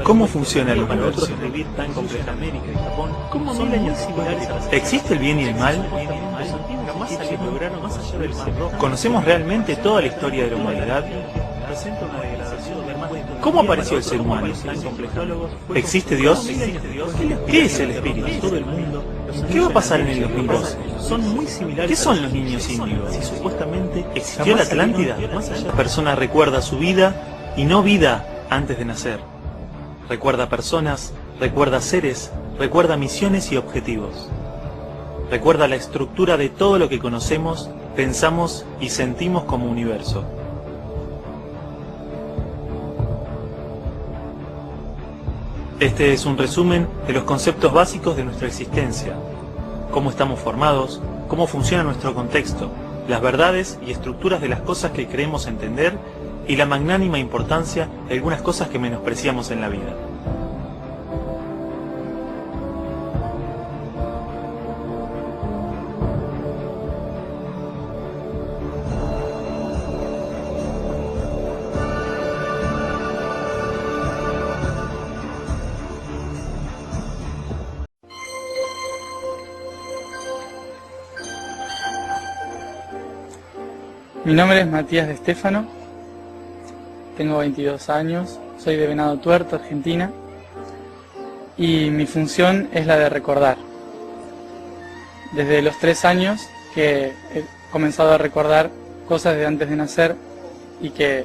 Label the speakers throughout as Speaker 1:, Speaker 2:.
Speaker 1: ¿Cómo funciona el universo? ¿Existe el bien y el mal? ¿Conocemos realmente toda la historia de la humanidad? ¿Cómo apareció el ser humano? ¿Existe Dios? ¿Qué es el espíritu? ¿Qué va a pasar en el 2012? ¿Qué son los niños índigos? ¿Existió la Atlántida? La persona recuerda su vida y no vida antes de nacer. Recuerda personas, recuerda seres, recuerda misiones y objetivos. Recuerda la estructura de todo lo que conocemos, pensamos y sentimos como universo. Este es un resumen de los conceptos básicos de nuestra existencia, cómo estamos formados, cómo funciona nuestro contexto, las verdades y estructuras de las cosas que creemos entender y la magnánima importancia de algunas cosas que menospreciamos en la vida.
Speaker 2: Mi nombre es Matías de Stefano, tengo 22 años, soy de Venado Tuerto, Argentina, y mi función es la de recordar. Desde los 3 años que he comenzado a recordar cosas de antes de nacer y que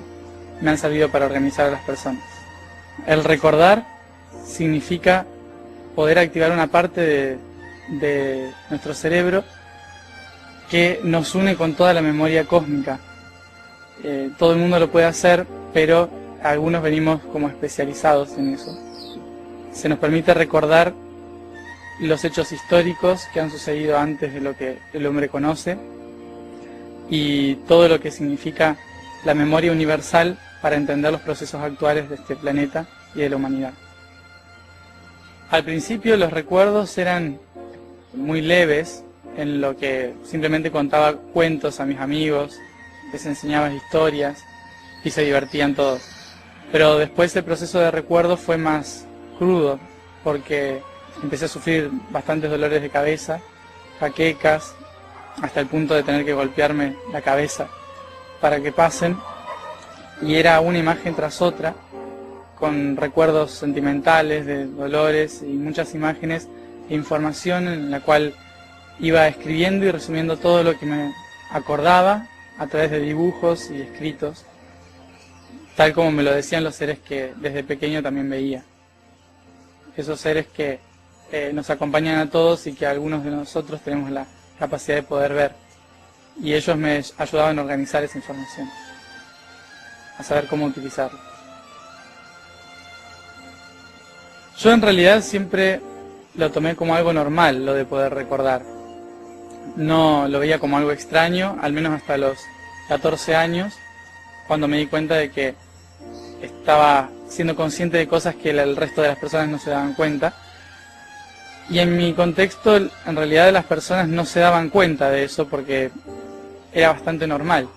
Speaker 2: me han servido para organizar a las personas. El recordar significa poder activar una parte de nuestro cerebro que nos une con toda la memoria cósmica. Todo el mundo lo puede hacer, pero algunos venimos como especializados en eso. Se nos permite recordar los hechos históricos que han sucedido antes de lo que el hombre conoce y todo lo que significa la memoria universal para entender los procesos actuales de este planeta y de la humanidad. Al principio los recuerdos eran muy leves, en lo que simplemente contaba cuentos a mis amigos, les enseñaba historias y se divertían todos. Pero después el proceso de recuerdo fue más crudo, porque empecé a sufrir bastantes dolores de cabeza, jaquecas, hasta el punto de tener que golpearme la cabeza para que pasen, y era una imagen tras otra, con recuerdos sentimentales, de dolores y muchas imágenes e información en la cual iba escribiendo y resumiendo todo lo que me acordaba a través de dibujos y escritos, tal como me lo decían los seres que desde pequeño también veía. Esos seres que nos acompañan a todos y que algunos de nosotros tenemos la capacidad de poder ver. Y ellos me ayudaban a organizar esa información, a saber cómo utilizarla. Yo en realidad siempre lo tomé como algo normal, lo de poder recordar. No lo veía como algo extraño, al menos hasta los 14 años, cuando me di cuenta de que estaba siendo consciente de cosas que el resto de las personas no se daban cuenta. Y en mi contexto, en realidad las personas no se daban cuenta de eso porque era bastante normal,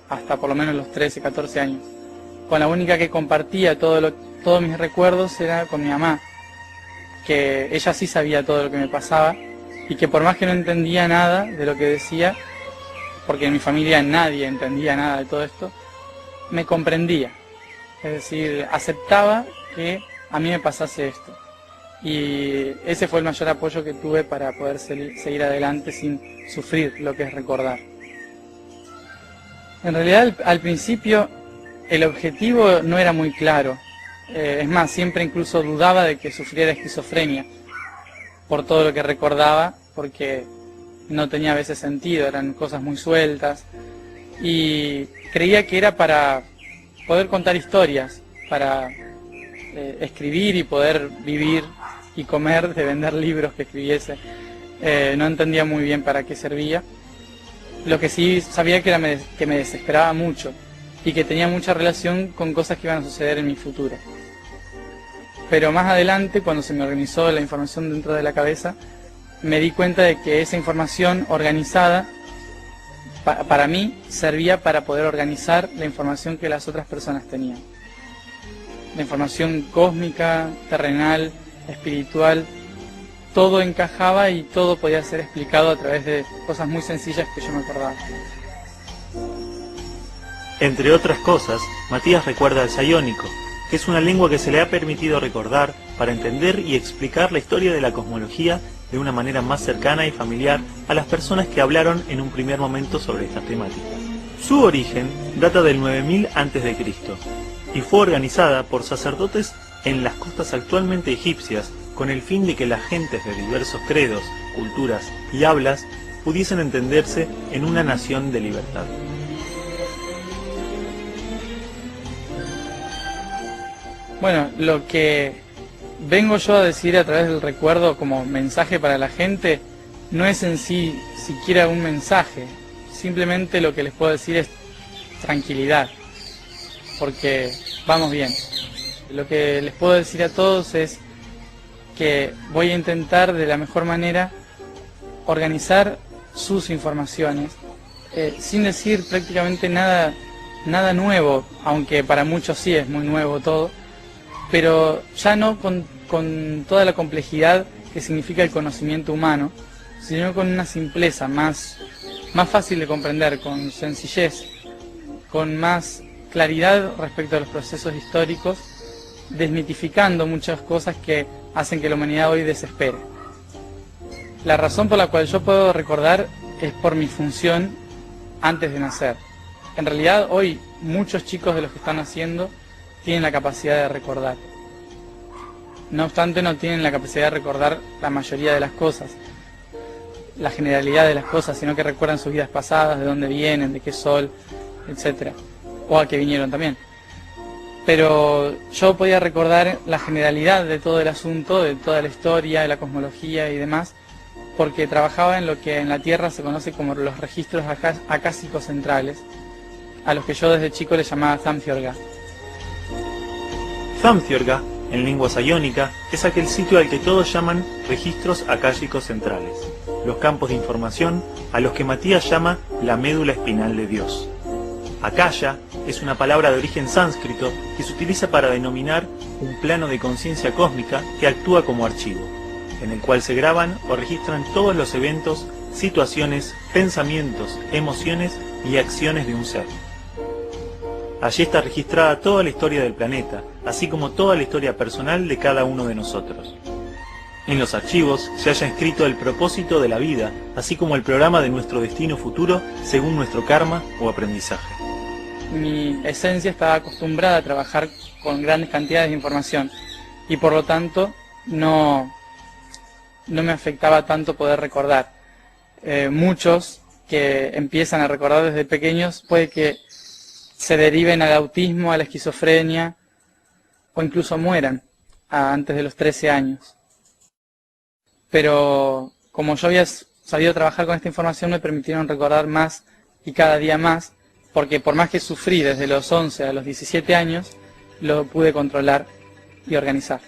Speaker 2: hasta por lo menos los 13, 14 años. Con la única que compartía todos mis recuerdos era con mi mamá, que ella sí sabía todo lo que me pasaba, y que por más que no entendía nada de lo que decía, porque en mi familia nadie entendía nada de todo esto, me comprendía. Es decir, aceptaba que a mí me pasase esto. Y ese fue el mayor apoyo que tuve para poder seguir adelante sin sufrir lo que es recordar. En realidad, al principio, el objetivo no era muy claro. Es más, siempre incluso dudaba de que sufriera esquizofrenia por todo lo que recordaba, porque no tenía a veces sentido, eran cosas muy sueltas, y creía que era para poder contar historias, para escribir y poder vivir y comer de vender libros que escribiese. No entendía muy bien para qué servía. Lo que sí sabía que me desesperaba mucho y que tenía mucha relación con cosas que iban a suceder en mi futuro. Pero más adelante, cuando se me organizó la información dentro de la cabeza, me di cuenta de que esa información organizada, para mí, servía para poder organizar la información que las otras personas tenían. la información cósmica, terrenal, espiritual, todo encajaba y todo podía ser explicado a través de cosas muy sencillas que yo me acordaba.
Speaker 1: Entre otras cosas, Matías recuerda el sayónico, que es una lengua que se le ha permitido recordar para entender y explicar la historia de la cosmología de una manera más cercana y familiar a las personas que hablaron en un primer momento sobre estas temáticas. Su origen data del 9000 a.C. y fue organizada por sacerdotes en las costas actualmente egipcias con el fin de que las gentes de diversos credos, culturas y hablas pudiesen entenderse en una nación de libertad.
Speaker 2: Bueno, lo que vengo yo a decir a través del recuerdo como mensaje para la gente no es en sí siquiera un mensaje, simplemente lo que les puedo decir es tranquilidad, porque vamos bien. Lo que les puedo decir a todos es que voy a intentar de la mejor manera organizar sus informaciones, sin decir prácticamente nada nuevo, aunque para muchos sí es muy nuevo todo, pero ya no con toda la complejidad que significa el conocimiento humano, sino con una simpleza más fácil de comprender, con sencillez, con más claridad respecto a los procesos históricos, desmitificando muchas cosas que hacen que la humanidad hoy desespere. La razón por la cual yo puedo recordar es por mi función antes de nacer. En realidad hoy muchos chicos de los que están naciendo tienen la capacidad de recordar. No obstante, no tienen la capacidad de recordar la mayoría de las cosas, la generalidad de las cosas, sino que recuerdan sus vidas pasadas, de dónde vienen, de qué sol, etc. O a qué vinieron también. Pero yo podía recordar la generalidad de todo el asunto, de toda la historia, de la cosmología y demás, porque trabajaba en lo que en la Tierra se conoce como los registros acásicos centrales, a los que yo desde chico le llamaba Thamthiorga.
Speaker 1: Thamthiorga, en lengua sayónica, es aquel sitio al que todos llaman registros akáshicos centrales, los campos de información a los que Matías llama la médula espinal de Dios. Akasha es una palabra de origen sánscrito que se utiliza para denominar un plano de conciencia cósmica que actúa como archivo, en el cual se graban o registran todos los eventos, situaciones, pensamientos, emociones y acciones de un ser. Allí está registrada toda la historia del planeta, así como toda la historia personal de cada uno de nosotros. En los archivos se halla escrito el propósito de la vida, así como el programa de nuestro destino futuro según nuestro karma o aprendizaje.
Speaker 2: Mi esencia estaba acostumbrada a trabajar con grandes cantidades de información y por lo tanto no me afectaba tanto poder recordar. Muchos que empiezan a recordar desde pequeños puede que se deriven al autismo, a la esquizofrenia o incluso mueran antes de los 13 años. Pero como yo había sabido trabajar con esta información me permitieron recordar más y cada día más, porque por más que sufrí desde los 11 a los 17 años, lo pude controlar y organizar.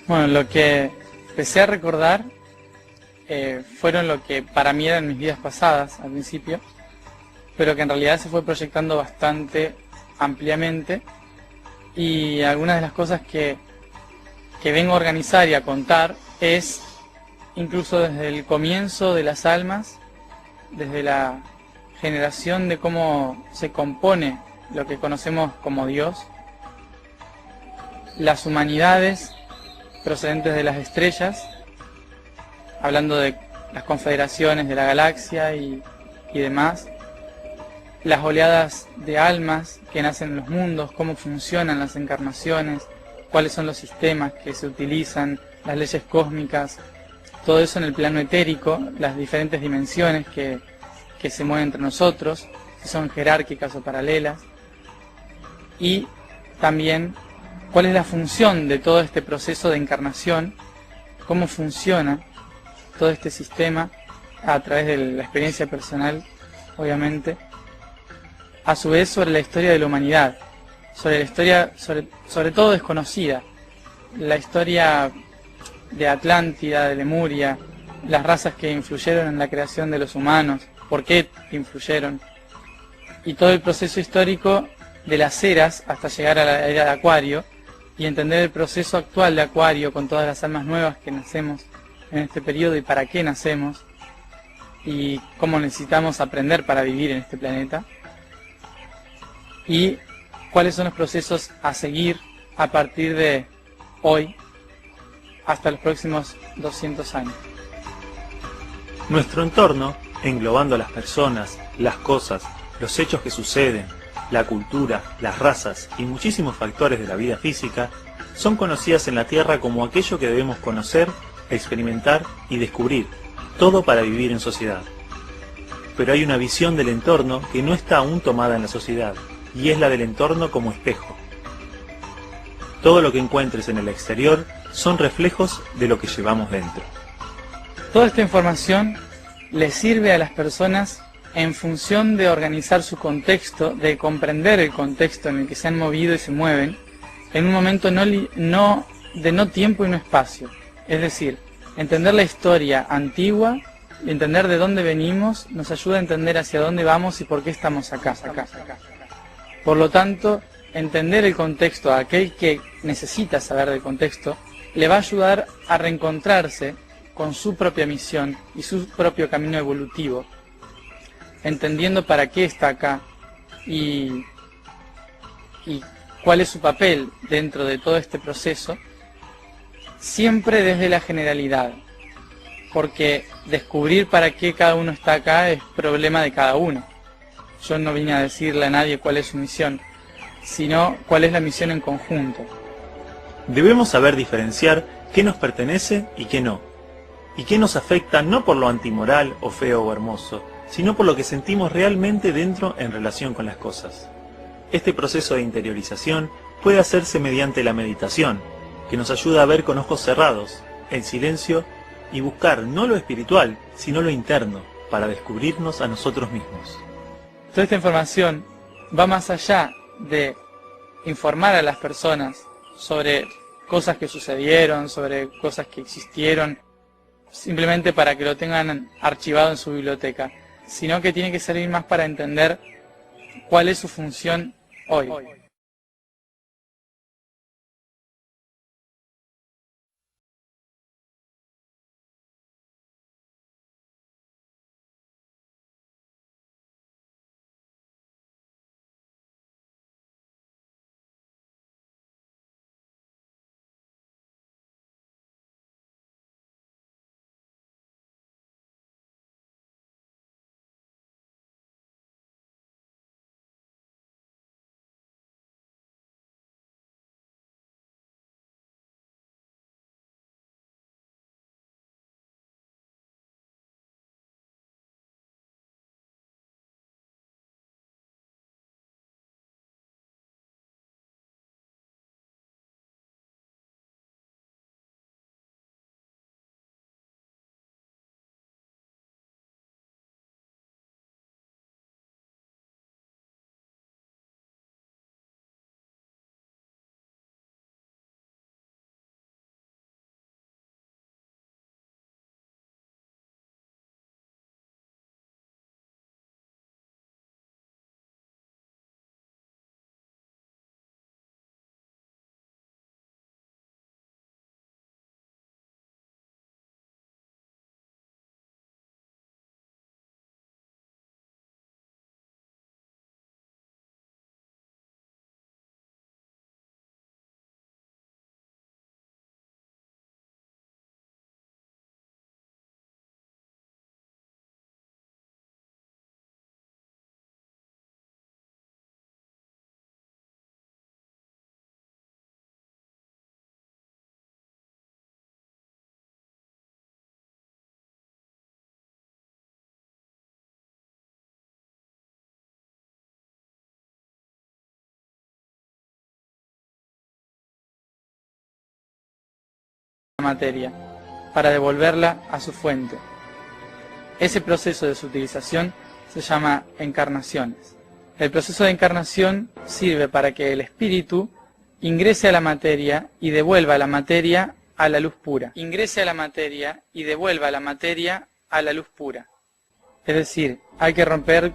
Speaker 2: Bueno, lo que empecé a recordar fueron lo que para mí eran mis vidas pasadas al principio, pero que en realidad se fue proyectando bastante ampliamente, y algunas de las cosas que vengo a organizar y a contar es incluso desde el comienzo de las almas, desde la generación de cómo se compone lo que conocemos como Dios, las humanidades procedentes de las estrellas, hablando de las confederaciones de la galaxia y demás, las oleadas de almas que nacen en los mundos, cómo funcionan las encarnaciones, cuáles son los sistemas que se utilizan, las leyes cósmicas, todo eso en el plano etérico, las diferentes dimensiones que se mueven entre nosotros, si son jerárquicas o paralelas, y también cuál es la función de todo este proceso de encarnación, cómo funciona todo este sistema a través de la experiencia personal, obviamente, a su vez sobre la historia de la humanidad, sobre la historia sobre todo desconocida, la historia de Atlántida, de Lemuria, las razas que influyeron en la creación de los humanos, por qué influyeron, y todo el proceso histórico de las eras hasta llegar a la era de Acuario, y entender el proceso actual de Acuario con todas las almas nuevas que nacemos en este periodo y para qué nacemos, y cómo necesitamos aprender para vivir en este planeta, y cuáles son los procesos a seguir a partir de hoy hasta los próximos 200 años.
Speaker 1: Nuestro entorno, englobando a las personas, las cosas, los hechos que suceden, la cultura, las razas y muchísimos factores de la vida física, son conocidas en la Tierra como aquello que debemos conocer, experimentar y descubrir, todo para vivir en sociedad. Pero hay una visión del entorno que no está aún tomada en la sociedad, y es la del entorno como espejo. Todo lo que encuentres en el exterior son reflejos de lo que llevamos dentro.
Speaker 2: Toda esta información le sirve a las personas en función de organizar su contexto, de comprender el contexto en el que se han movido y se mueven, en un momento de no tiempo y no espacio. Es decir, entender la historia antigua, entender de dónde venimos, nos ayuda a entender hacia dónde vamos y por qué estamos acá. Por lo tanto, entender el contexto a aquel que necesita saber del contexto, le va a ayudar a reencontrarse con su propia misión y su propio camino evolutivo, entendiendo para qué está acá y cuál es su papel dentro de todo este proceso, siempre desde la generalidad, porque descubrir para qué cada uno está acá es problema de cada uno. Yo no vine a decirle a nadie cuál es su misión, sino cuál es la misión en conjunto.
Speaker 1: Debemos saber diferenciar qué nos pertenece y qué no, y qué nos afecta no por lo antimoral o feo o hermoso, sino por lo que sentimos realmente dentro en relación con las cosas. Este proceso de interiorización puede hacerse mediante la meditación, que nos ayuda a ver con ojos cerrados, en silencio, y buscar no lo espiritual, sino lo interno, para descubrirnos a nosotros mismos.
Speaker 2: Toda esta información va más allá de informar a las personas sobre cosas que sucedieron, sobre cosas que existieron, simplemente para que lo tengan archivado en su biblioteca, sino que tiene que servir más para entender cuál es su función hoy. Materia para devolverla a su fuente. Ese proceso de su utilización se llama encarnaciones. El proceso de encarnación sirve para que el espíritu ingrese a la materia y devuelva la materia a la luz pura. Ingrese a la materia y devuelva la materia a la luz pura. Es decir, hay que romper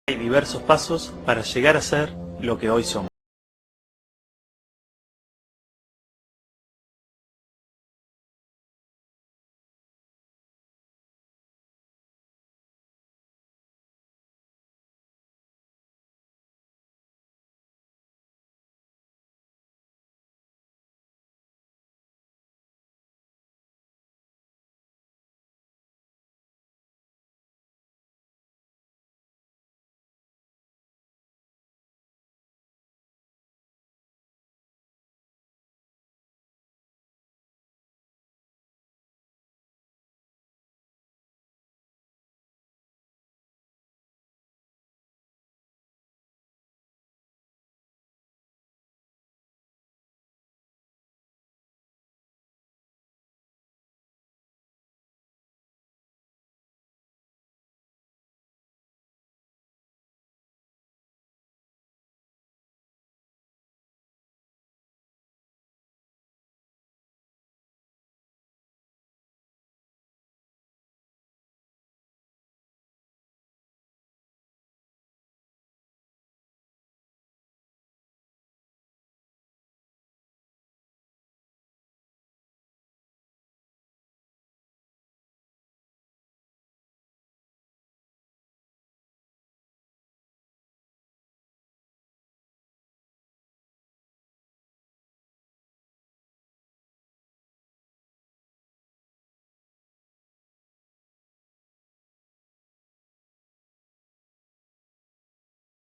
Speaker 1: Hay diversos pasos para llegar a ser lo que hoy somos.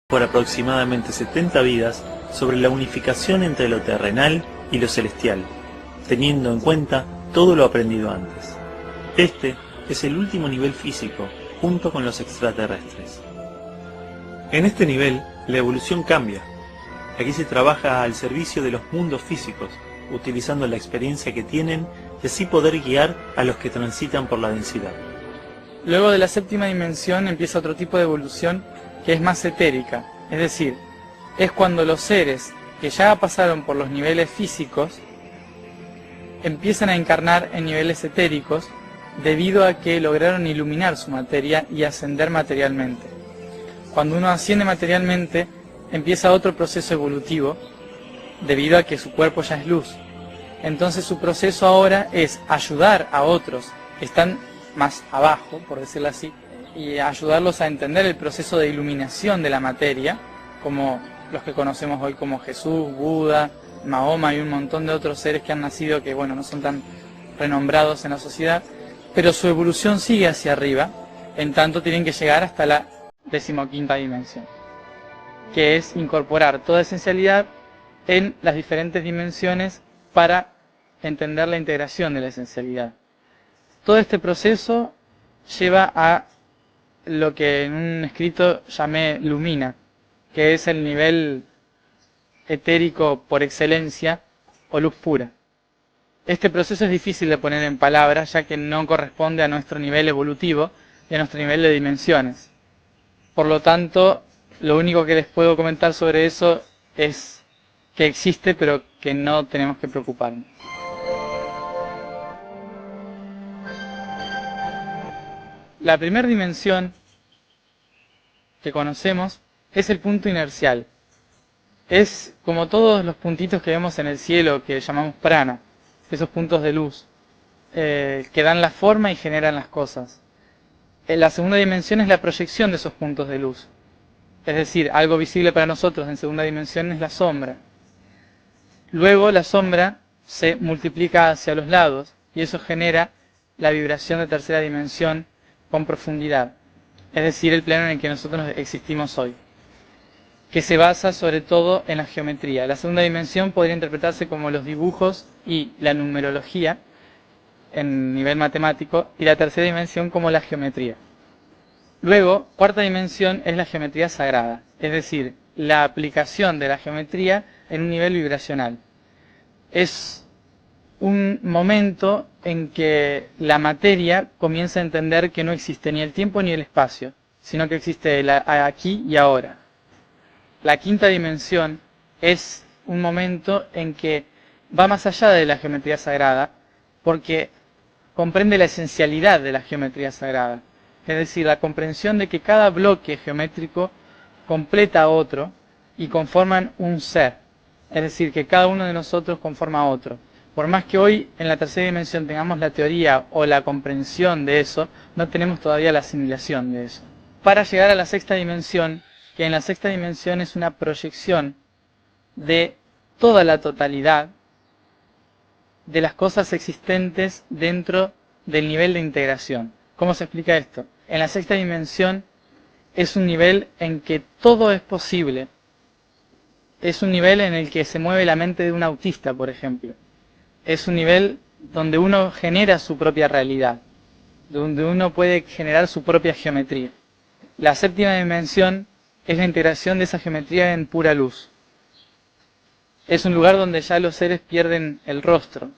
Speaker 1: por aproximadamente 70 vidas sobre la unificación entre lo terrenal y lo celestial, teniendo en cuenta todo lo aprendido antes. Este es el último nivel físico, junto con los extraterrestres. En este nivel, la evolución cambia. Aquí se trabaja al servicio de los mundos físicos, utilizando la experiencia que tienen y así poder guiar a los que transitan por la densidad.
Speaker 2: Luego de la séptima dimensión empieza otro tipo de evolución que es más etérica, es decir, es cuando los seres que ya pasaron por los niveles físicos empiezan a encarnar en niveles etéricos debido a que lograron iluminar su materia y ascender materialmente. Cuando uno asciende materialmente, empieza otro proceso evolutivo, debido a que su cuerpo ya es luz. Entonces su proceso ahora es ayudar a otros que están más abajo, por decirlo así, y ayudarlos a entender el proceso de iluminación de la materia, como los que conocemos hoy como Jesús, Buda, Mahoma y un montón de otros seres que han nacido que, bueno, no son tan renombrados en la sociedad, pero su evolución sigue hacia arriba, en tanto tienen que llegar hasta la 15ª dimensión, que es incorporar toda esencialidad en las diferentes dimensiones para entender la integración de la esencialidad. Todo este proceso lleva a lo que en un escrito llamé lumina, que es el nivel etérico por excelencia o luz pura. Este proceso es difícil de poner en palabras, ya que no corresponde a nuestro nivel evolutivo y a nuestro nivel de dimensiones. Por lo tanto, lo único que les puedo comentar sobre eso es que existe, pero que no tenemos que preocuparnos. La primera dimensión que conocemos es el punto inercial. Es como todos los puntitos que vemos en el cielo, que llamamos prana, esos puntos de luz, que dan la forma y generan las cosas. La segunda dimensión es la proyección de esos puntos de luz. Es decir, algo visible para nosotros en segunda dimensión es la sombra. Luego la sombra se multiplica hacia los lados y eso genera la vibración de tercera dimensión con profundidad. Es decir, el plano en el que nosotros existimos hoy, que se basa sobre todo en la geometría. La segunda dimensión podría interpretarse como los dibujos y la numerología en nivel matemático, y la tercera dimensión como la geometría. Luego, cuarta dimensión es la geometría sagrada, es decir, la aplicación de la geometría en un nivel vibracional. Es un momento en que la materia comienza a entender que no existe ni el tiempo ni el espacio, sino que existe el aquí y ahora. La quinta dimensión es un momento en que va más allá de la geometría sagrada, porque comprende la esencialidad de la geometría sagrada, es decir, la comprensión de que cada bloque geométrico completa a otro y conforman un ser, es decir, que cada uno de nosotros conforma a otro. Por más que hoy en la tercera dimensión tengamos la teoría o la comprensión de eso, no tenemos todavía la asimilación de eso. Para llegar a la sexta dimensión, que en la sexta dimensión es una proyección de toda la totalidad de las cosas existentes dentro del nivel de integración. ¿Cómo se explica esto? En la sexta dimensión es un nivel en que todo es posible. Es un nivel en el que se mueve la mente de un autista, por ejemplo. Es un nivel donde uno genera su propia realidad, donde uno puede generar su propia geometría. La séptima dimensión es la integración de esa geometría en pura luz. Es un lugar donde ya los seres pierden el rostro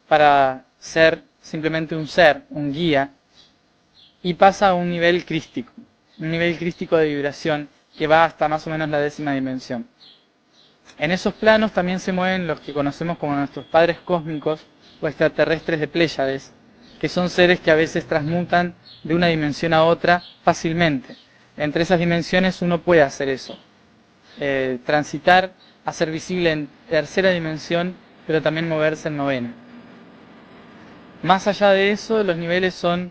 Speaker 2: para ser simplemente un ser, un guía, y pasa a un nivel crístico de vibración que va hasta más o menos la 10ª dimensión. En esos planos también se mueven los que conocemos como nuestros padres cósmicos o extraterrestres de Pléyades, que son seres que a veces transmutan de una dimensión a otra fácilmente. Entre esas dimensiones uno puede hacer eso, transitar, hacer visible en tercera dimensión, pero también moverse en novena. Más allá de eso, los niveles son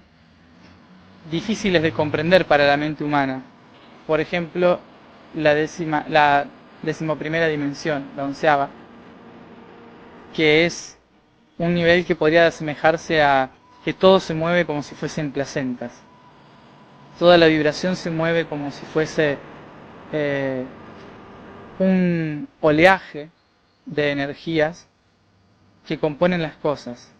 Speaker 2: difíciles de comprender para la mente humana. Por ejemplo, la 11ª dimensión, la 11ª, que es un nivel que podría asemejarse a que todo se mueve como si fuesen placentas. Toda la vibración se mueve como si fuese un oleaje de energías que componen las cosas.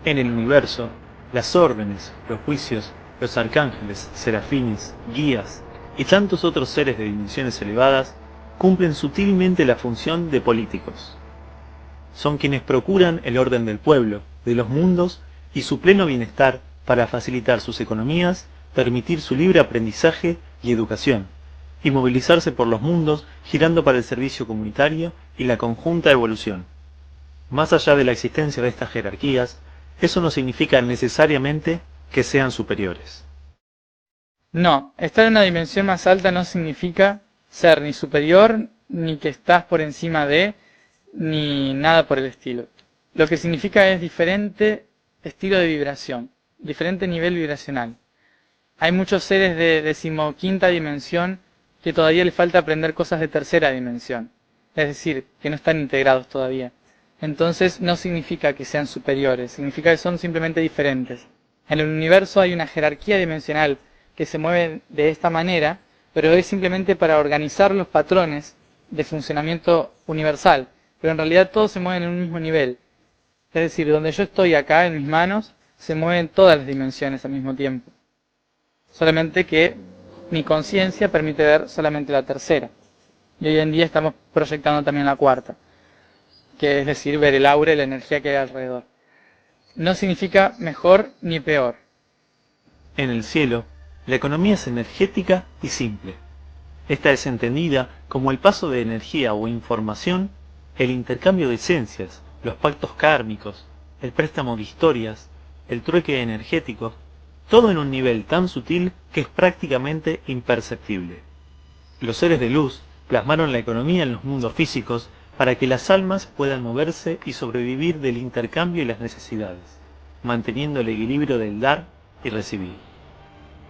Speaker 1: En el universo, las órdenes, los juicios, los arcángeles, serafines, guías y tantos otros seres de dimensiones elevadas cumplen sutilmente la función de políticos. Son quienes procuran el orden del pueblo, de los mundos y su pleno bienestar para facilitar sus economías, permitir su libre aprendizaje y educación, y movilizarse por los mundos girando para el servicio comunitario y la conjunta evolución. Más allá de la existencia de estas jerarquías, eso no significa necesariamente que sean superiores.
Speaker 2: No, estar en una dimensión más alta no significa ser ni superior, ni que estás por encima de, ni nada por el estilo. Lo que significa es diferente estilo de vibración, diferente nivel vibracional. Hay muchos seres de 15ª dimensión que todavía les falta aprender cosas de 3ª dimensión, es decir, que no están integrados todavía. Entonces no significa que sean superiores, significa que son simplemente diferentes. En el universo hay una jerarquía dimensional que se mueve de esta manera, pero es simplemente para organizar los patrones de funcionamiento universal, pero en realidad todos se mueven en un mismo nivel. Es decir, donde yo estoy acá en mis manos, se mueven todas las dimensiones al mismo tiempo. Solamente que mi conciencia permite ver solamente la 3ª. Y hoy en día estamos proyectando también la 4ª, que es decir, ver el aura y la energía que hay alrededor. No significa mejor ni peor.
Speaker 1: En el cielo, la economía es energética y simple. Esta es entendida como el paso de energía o información, el intercambio de esencias, los pactos kármicos, el préstamo de historias, el trueque energético, todo en un nivel tan sutil que es prácticamente imperceptible. Los seres de luz plasmaron la economía en los mundos físicos para que las almas puedan moverse y sobrevivir del intercambio y las necesidades, manteniendo el equilibrio del dar y recibir.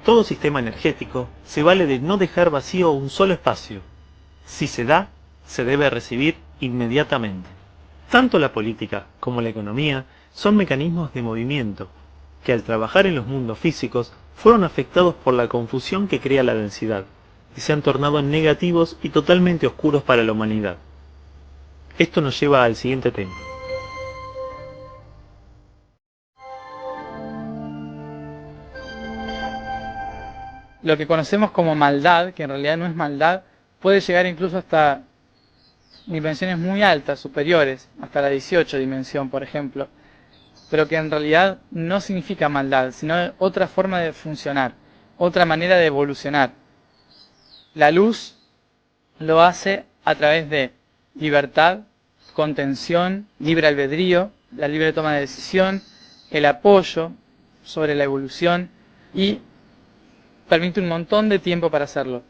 Speaker 1: Todo sistema energético se vale de no dejar vacío un solo espacio. Si se da, se debe recibir inmediatamente. Tanto la política como la economía son mecanismos de movimiento, que al trabajar en los mundos físicos fueron afectados por la confusión que crea la densidad, y se han tornado negativos y totalmente oscuros para la humanidad. Esto nos lleva al siguiente tema.
Speaker 2: Lo que conocemos como maldad, que en realidad no es maldad, puede llegar incluso hasta dimensiones muy altas, superiores, hasta la 18 dimensión, por ejemplo, pero que en realidad no significa maldad, sino otra forma de funcionar, otra manera de evolucionar. La luz lo hace a través de libertad, contención, libre albedrío, la libre toma de decisión, el apoyo sobre la evolución y permite un montón de tiempo para hacerlo.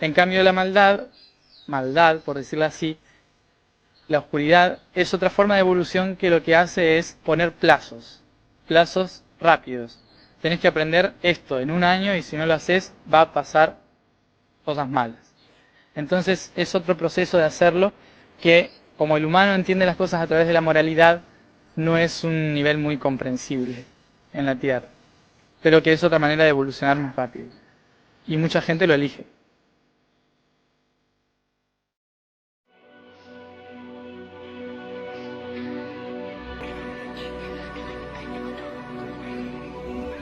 Speaker 2: En cambio la maldad, por decirlo así, la oscuridad es otra forma de evolución que lo que hace es poner plazos rápidos. Tenés que aprender esto en un año y si no lo haces va a pasar cosas malas. Entonces es otro proceso de hacerlo que, como el humano entiende las cosas a través de la moralidad, no es un nivel muy comprensible en la Tierra, pero que es otra manera de evolucionar más rápido. Y mucha gente lo elige.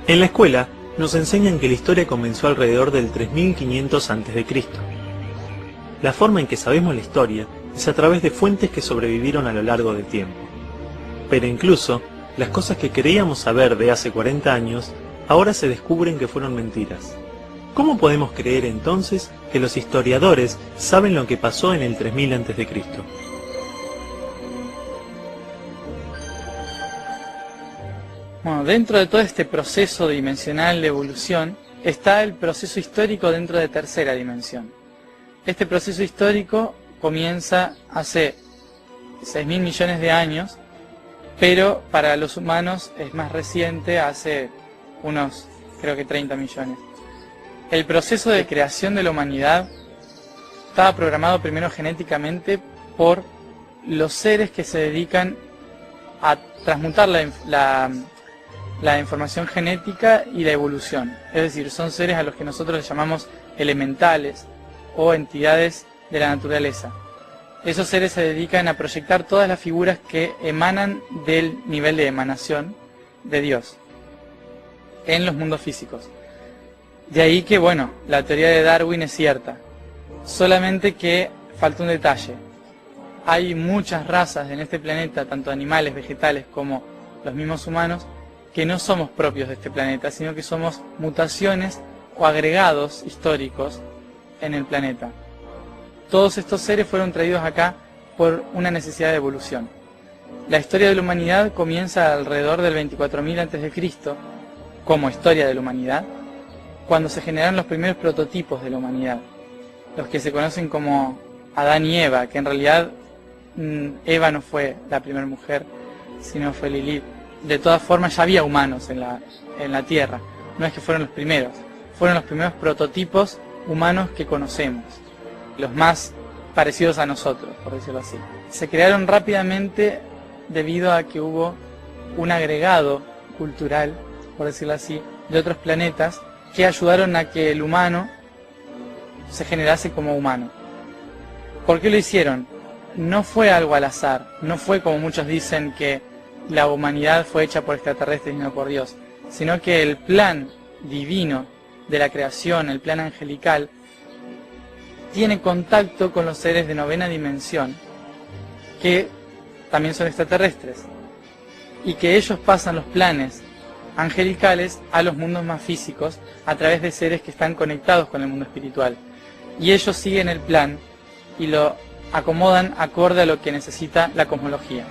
Speaker 1: En la escuela nos enseñan que la historia comenzó alrededor del 3500 a.C. La forma en que sabemos la historia es a través de fuentes que sobrevivieron a lo largo del tiempo. Pero incluso, las cosas que creíamos saber de hace 40 años, ahora se descubren que fueron mentiras. ¿Cómo podemos creer entonces que los historiadores saben lo que pasó en el 3000 a.C.?
Speaker 2: Bueno, dentro de todo este proceso dimensional de evolución está el proceso histórico dentro de 3ª dimensión. Este proceso histórico comienza hace 6.000 millones de años, pero para los humanos es más reciente, hace unos, creo que 30 millones. El proceso de creación de la humanidad estaba programado primero genéticamente por los seres que se dedican a transmutar la información genética y la evolución. Es decir, son seres a los que nosotros les llamamos elementales o entidades de la naturaleza. Esos seres se dedican a proyectar todas las figuras que emanan del nivel de emanación de Dios en los mundos físicos. De ahí que, bueno, la teoría de Darwin es cierta, solamente que falta un detalle. Hay muchas razas en este planeta, tanto animales, vegetales como los mismos humanos, que no somos propios de este planeta, sino que somos mutaciones o agregados históricos en el planeta. Todos estos seres fueron traídos acá por una necesidad de evolución. La historia de la humanidad comienza alrededor del 24.000 a.C., como historia de la humanidad, cuando se generaron los primeros prototipos de la humanidad, los que se conocen como Adán y Eva, que en realidad Eva no fue la primera mujer, sino fue Lilith. De todas formas ya había humanos en la Tierra, no es que fueron los primeros prototipos humanos que conocemos, los más parecidos a nosotros, por decirlo así. Se crearon rápidamente debido a que hubo un agregado cultural, por decirlo así, de otros planetas que ayudaron a que el humano se generase como humano. ¿Por qué lo hicieron? No fue algo al azar, no fue como muchos dicen que la humanidad fue hecha por extraterrestres y no por Dios, sino que el plan divino de la creación, el plan angelical, tiene contacto con los seres de novena dimensión, que también son extraterrestres, y que ellos pasan los planes angelicales a los mundos más físicos a través de seres que están conectados con el mundo espiritual. Y ellos siguen el plan y lo acomodan acorde a lo que necesita la cosmología.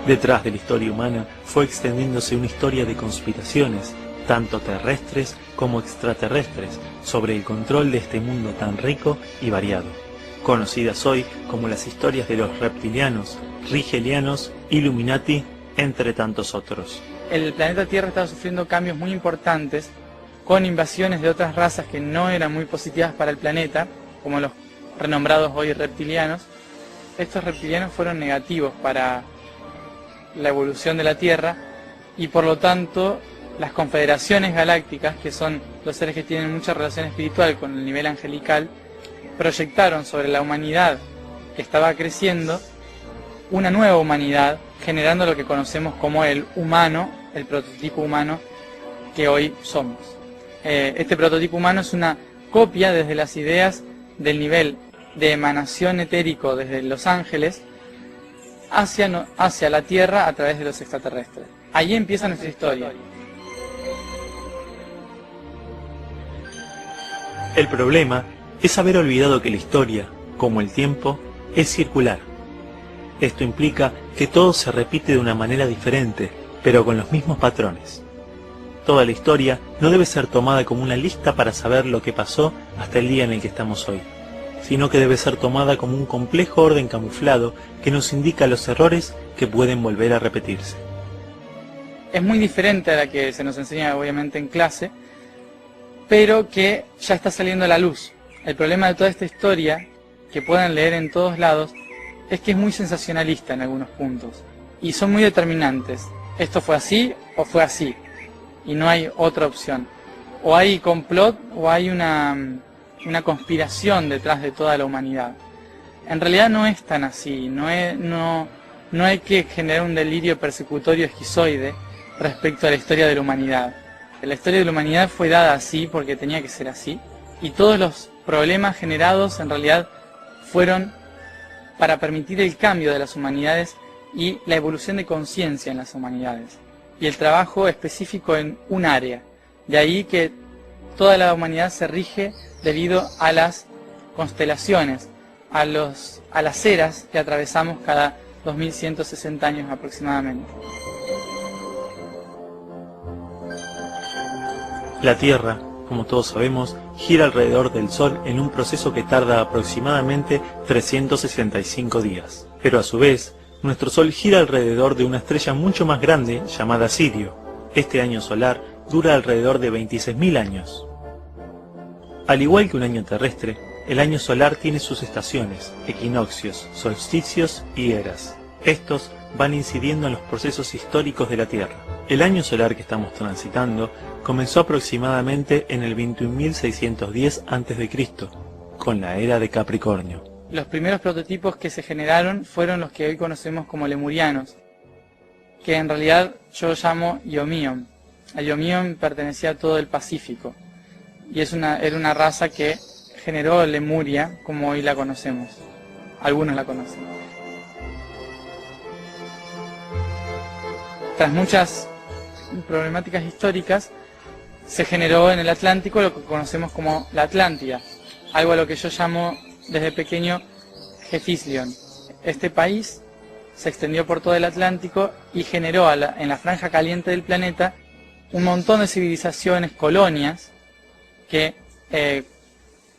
Speaker 1: Detrás de la historia humana fue extendiéndose una historia de conspiraciones, tanto terrestres como extraterrestres, sobre el control de este mundo tan rico y variado, conocidas hoy como las historias de los reptilianos, rigelianos, Illuminati, entre tantos otros.
Speaker 2: El planeta Tierra estaba sufriendo cambios muy importantes, con invasiones de otras razas que no eran muy positivas para el planeta, como los renombrados hoy reptilianos. Estos reptilianos fueron negativos para la evolución de la Tierra, y por lo tanto las confederaciones galácticas, que son los seres que tienen mucha relación espiritual con el nivel angelical, proyectaron sobre la humanidad que estaba creciendo una nueva humanidad, generando lo que conocemos como el humano, el prototipo humano que hoy somos. Este prototipo humano es una copia desde las ideas del nivel de emanación etérico desde los ángeles hacia la Tierra a través de los extraterrestres. Allí empieza nuestra historia.
Speaker 1: El problema es haber olvidado que la historia, como el tiempo, es circular. Esto implica que todo se repite de una manera diferente, pero con los mismos patrones. Toda la historia no debe ser tomada como una lista para saber lo que pasó hasta el día en el que estamos hoy, sino que debe ser tomada como un complejo orden camuflado que nos indica los errores que pueden volver a repetirse.
Speaker 2: Es muy diferente a la que se nos enseña obviamente en clase, pero que ya está saliendo a la luz. El problema de toda esta historia, que pueden leer en todos lados, es que es muy sensacionalista en algunos puntos, y son muy determinantes. Esto fue así o fue así, y no hay otra opción. O hay complot o hay una conspiración detrás de toda la humanidad. En realidad no es tan así, no hay que generar un delirio persecutorio esquizoide respecto a la historia de la humanidad. La historia de la humanidad fue dada así porque tenía que ser así, y todos los problemas generados en realidad fueron para permitir el cambio de las humanidades y la evolución de conciencia en las humanidades, y el trabajo específico en un área. De ahí que toda la humanidad se rige debido a las constelaciones, a las eras que atravesamos cada 2160 años aproximadamente.
Speaker 1: La Tierra, como todos sabemos, gira alrededor del Sol en un proceso que tarda aproximadamente 365 días. Pero a su vez, nuestro Sol gira alrededor de una estrella mucho más grande llamada Sirio. Este año solar dura alrededor de 26.000 años. Al igual que un año terrestre, el año solar tiene sus estaciones, equinoccios, solsticios y eras. Estos van incidiendo en los procesos históricos de la Tierra. El año solar que estamos transitando comenzó aproximadamente en el 21.610 a.C. con la era de Capricornio.
Speaker 2: Los primeros prototipos que se generaron fueron los que hoy conocemos como lemurianos, que en realidad yo llamo Yomion. El Yomion pertenecía a todo el Pacífico y era una raza que generó Lemuria como hoy la conocemos. Algunos la conocen. Tras muchas problemáticas históricas, se generó en el Atlántico lo que conocemos como la Atlántida, algo a lo que yo llamo desde pequeño Gefislion. Este país se extendió por todo el Atlántico y generó en la franja caliente del planeta un montón de civilizaciones, colonias, que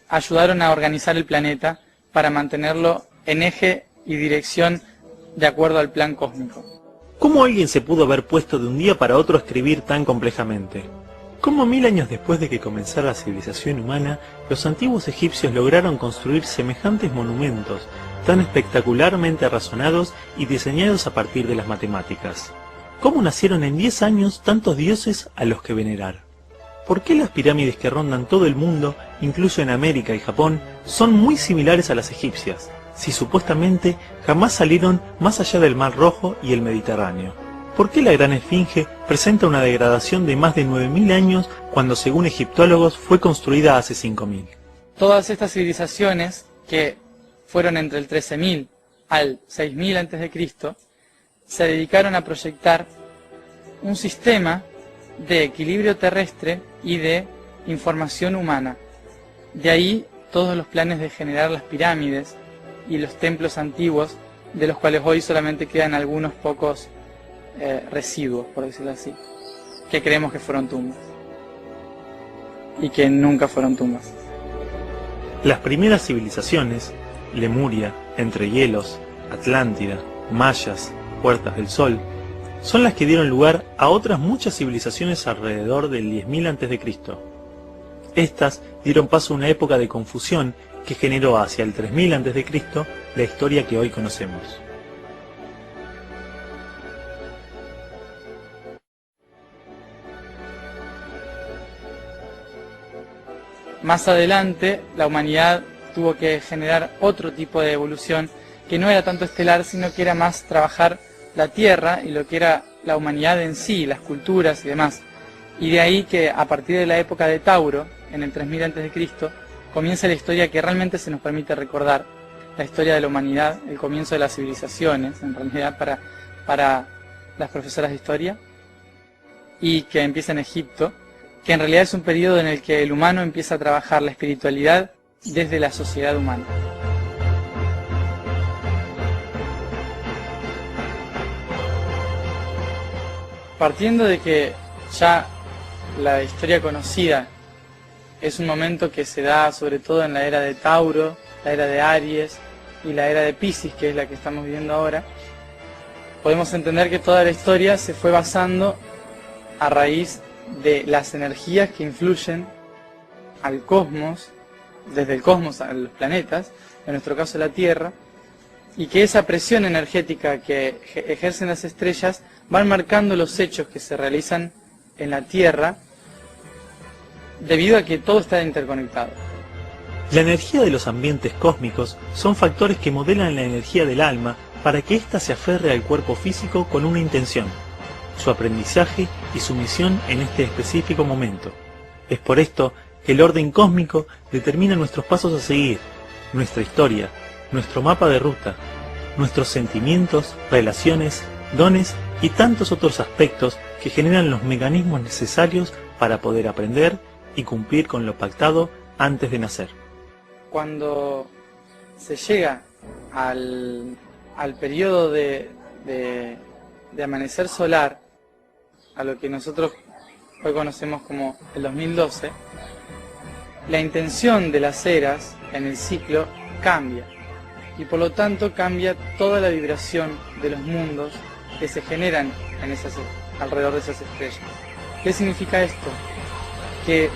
Speaker 2: ayudaron a organizar el planeta para mantenerlo en eje y dirección de acuerdo al plan cósmico.
Speaker 1: ¿Cómo alguien se pudo haber puesto de un día para otro a escribir tan complejamente? ¿Cómo 1000 años después de que comenzara la civilización humana, los antiguos egipcios lograron construir semejantes monumentos, tan espectacularmente razonados y diseñados a partir de las matemáticas? ¿Cómo nacieron en 10 años tantos dioses a los que venerar? ¿Por qué las pirámides que rondan todo el mundo, incluso en América y Japón, son muy similares a las egipcias, si supuestamente jamás salieron más allá del Mar Rojo y el Mediterráneo? ¿Por qué la Gran Esfinge presenta una degradación de más de 9000 años cuando, según egiptólogos, fue construida hace 5000?
Speaker 2: Todas estas civilizaciones, que fueron entre el 13000 al 6000 a.C., se dedicaron a proyectar un sistema de equilibrio terrestre y de información humana. De ahí todos los planes de generar las pirámides y los templos antiguos, de los cuales hoy solamente quedan algunos pocos residuos, por decirlo así, que creemos que fueron tumbas y que nunca fueron tumbas.
Speaker 1: Las primeras civilizaciones, Lemuria, Entre Hielos, Atlántida, Mayas, Puertas del Sol, son las que dieron lugar a otras muchas civilizaciones alrededor del 10.000 a.C. Estas dieron paso a una época de confusión que generó hacia el 3000 a.C. la historia que hoy conocemos.
Speaker 2: Más adelante, la humanidad tuvo que generar otro tipo de evolución que no era tanto estelar, sino que era más trabajar la Tierra y lo que era la humanidad en sí, las culturas y demás. Y de ahí que a partir de la época de Tauro, en el 3000 a.C., comienza la historia que realmente se nos permite recordar, la historia de la humanidad, el comienzo de las civilizaciones, en realidad para las profesoras de historia, y que empieza en Egipto, que en realidad es un periodo en el que el humano empieza a trabajar la espiritualidad desde la sociedad humana. Partiendo de que ya la historia conocida es un momento que se da sobre todo en la era de Tauro, la era de Aries y la era de Piscis, que es la que estamos viviendo ahora, podemos entender que toda la historia se fue basando a raíz de las energías que influyen al cosmos, desde el cosmos a los planetas, en nuestro caso la Tierra, y que esa presión energética que ejercen las estrellas van marcando los hechos que se realizan en la Tierra, debido a que todo está interconectado.
Speaker 1: La energía de los ambientes cósmicos son factores que modelan la energía del alma para que ésta se aferre al cuerpo físico con una intención, su aprendizaje y su misión en este específico momento. Es por esto que el orden cósmico determina nuestros pasos a seguir, nuestra historia, nuestro mapa de ruta, nuestros sentimientos, relaciones, dones y tantos otros aspectos que generan los mecanismos necesarios para poder aprender y cumplir con lo pactado antes de nacer.
Speaker 2: Cuando se llega al periodo de amanecer solar, a lo que nosotros hoy conocemos como el 2012, la intención de las eras en el ciclo cambia, y por lo tanto cambia toda la vibración de los mundos que se generan en alrededor de esas estrellas. ¿Qué significa esto? Que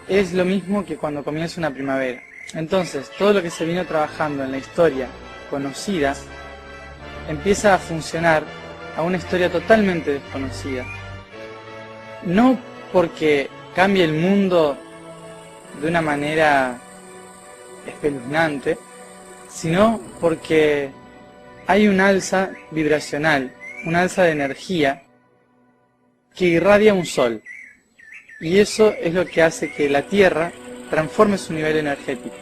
Speaker 2: es lo mismo que cuando comienza una primavera. Entonces, todo lo que se vino trabajando en la historia conocida empieza a funcionar a una historia totalmente desconocida. No porque cambie el mundo de una manera espeluznante, sino porque hay un alza vibracional, un alza de energía que irradia un sol. Y eso es lo que hace que la Tierra transforme su nivel energético.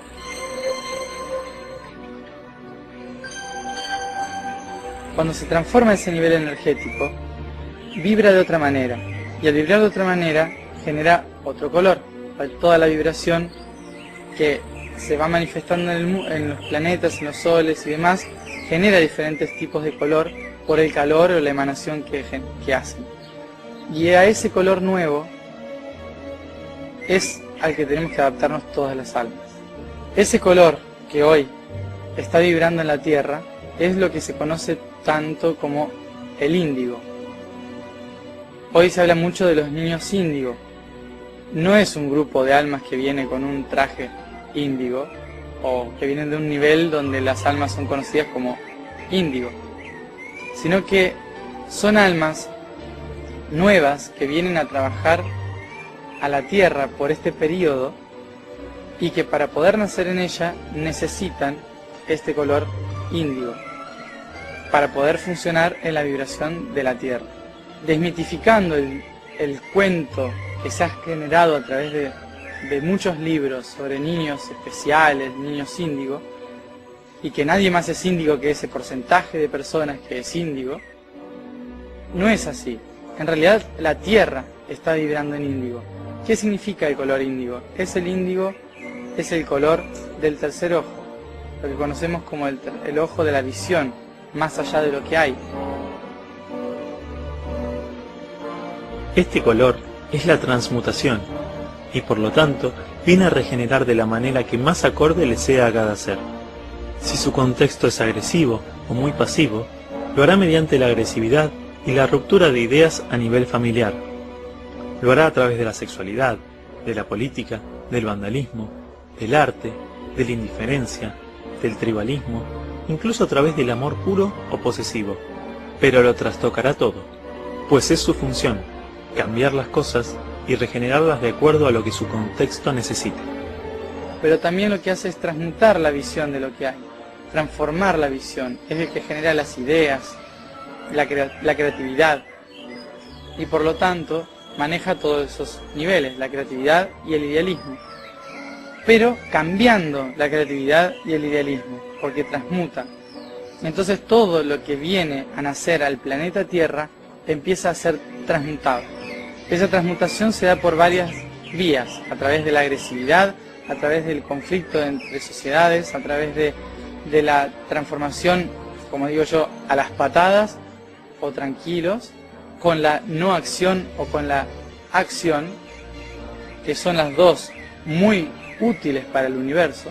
Speaker 2: Cuando se transforma ese nivel energético, vibra de otra manera. Y al vibrar de otra manera, genera otro color. Toda la vibración que se va manifestando en los planetas, en los soles y demás, genera diferentes tipos de color por el calor o la emanación que hacen. Y a ese color nuevo es al que tenemos que adaptarnos todas las almas. Ese color que hoy está vibrando en la Tierra es lo que se conoce tanto como el índigo. Hoy se habla mucho de los niños índigo. No es un grupo de almas que viene con un traje índigo o que vienen de un nivel donde las almas son conocidas como índigo, sino que son almas nuevas que vienen a trabajar a la Tierra por este periodo y que para poder nacer en ella necesitan este color índigo para poder funcionar en la vibración de la Tierra. Desmitificando el cuento que se ha generado a través de muchos libros sobre niños especiales, niños índigo, y que nadie más es índigo que ese porcentaje de personas que es índigo, no es así. En realidad la Tierra está vibrando en índigo. ¿Qué significa el color índigo? El índigo es el color del tercer ojo, lo que conocemos como el ojo de la visión, más allá de lo que hay.
Speaker 1: Este color es la transmutación y por lo tanto viene a regenerar de la manera que más acorde le sea a cada ser. Si su contexto es agresivo o muy pasivo, lo hará mediante la agresividad y la ruptura de ideas a nivel familiar. Lo hará a través de la sexualidad, de la política, del vandalismo, del arte, de la indiferencia, del tribalismo, incluso a través del amor puro o posesivo. Pero lo trastocará todo, pues es su función, cambiar las cosas y regenerarlas de acuerdo a lo que su contexto necesite.
Speaker 2: Pero también lo que hace es transmutar la visión de lo que hay, transformar la visión, es el que genera las ideas, la creatividad, y por lo tanto maneja todos esos niveles, la creatividad y el idealismo, pero cambiando la creatividad y el idealismo, porque transmuta. Entonces todo lo que viene a nacer al planeta Tierra empieza a ser transmutado. Esa transmutación se da por varias vías, a través de la agresividad, a través del conflicto entre sociedades, a través de la transformación, como digo yo, a las patadas o tranquilos, con la no acción o con la acción, que son las dos muy útiles para el universo.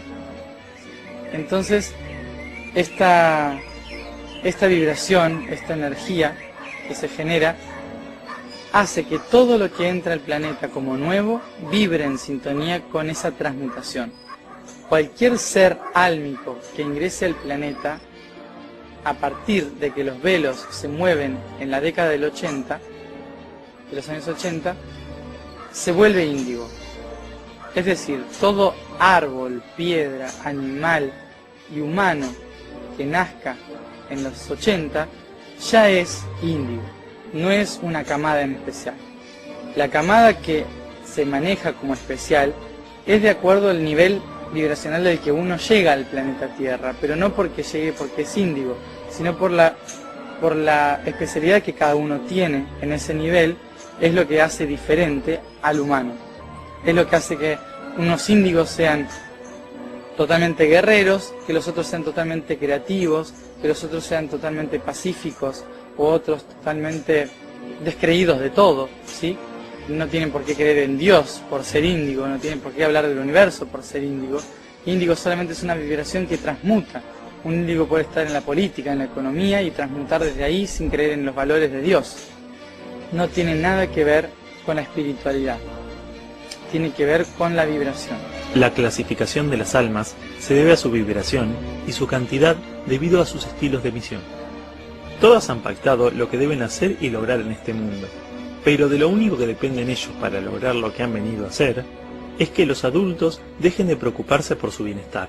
Speaker 2: Entonces, esta vibración, esta energía que se genera, hace que todo lo que entra al planeta como nuevo vibre en sintonía con esa transmutación. Cualquier ser álmico que ingrese al planeta, a partir de que los velos se mueven en la década del 80, de los años 80, se vuelve índigo. Es decir, todo árbol, piedra, animal y humano que nazca en los 80 ya es índigo, no es una camada en especial. La camada que se maneja como especial es de acuerdo al nivel vibracional del que uno llega al planeta Tierra, pero no porque llegue porque es índigo, sino por la especialidad que cada uno tiene en ese nivel, es lo que hace diferente al humano. Es lo que hace que unos índigos sean totalmente guerreros, que los otros sean totalmente creativos, que los otros sean totalmente pacíficos, o otros totalmente descreídos de todo, ¿sí? No tienen por qué creer en Dios por ser índigo, no tienen por qué hablar del universo por ser índigo. Índigo solamente es una vibración que transmuta. Un índigo puede estar en la política, en la economía y transmutar desde ahí sin creer en los valores de Dios. No tiene nada que ver con la espiritualidad, tiene que ver con la vibración.
Speaker 1: La clasificación de las almas se debe a su vibración y su cantidad debido a sus estilos de misión. Todas han pactado lo que deben hacer y lograr en este mundo, pero de lo único que dependen ellos para lograr lo que han venido a hacer es que los adultos dejen de preocuparse por su bienestar,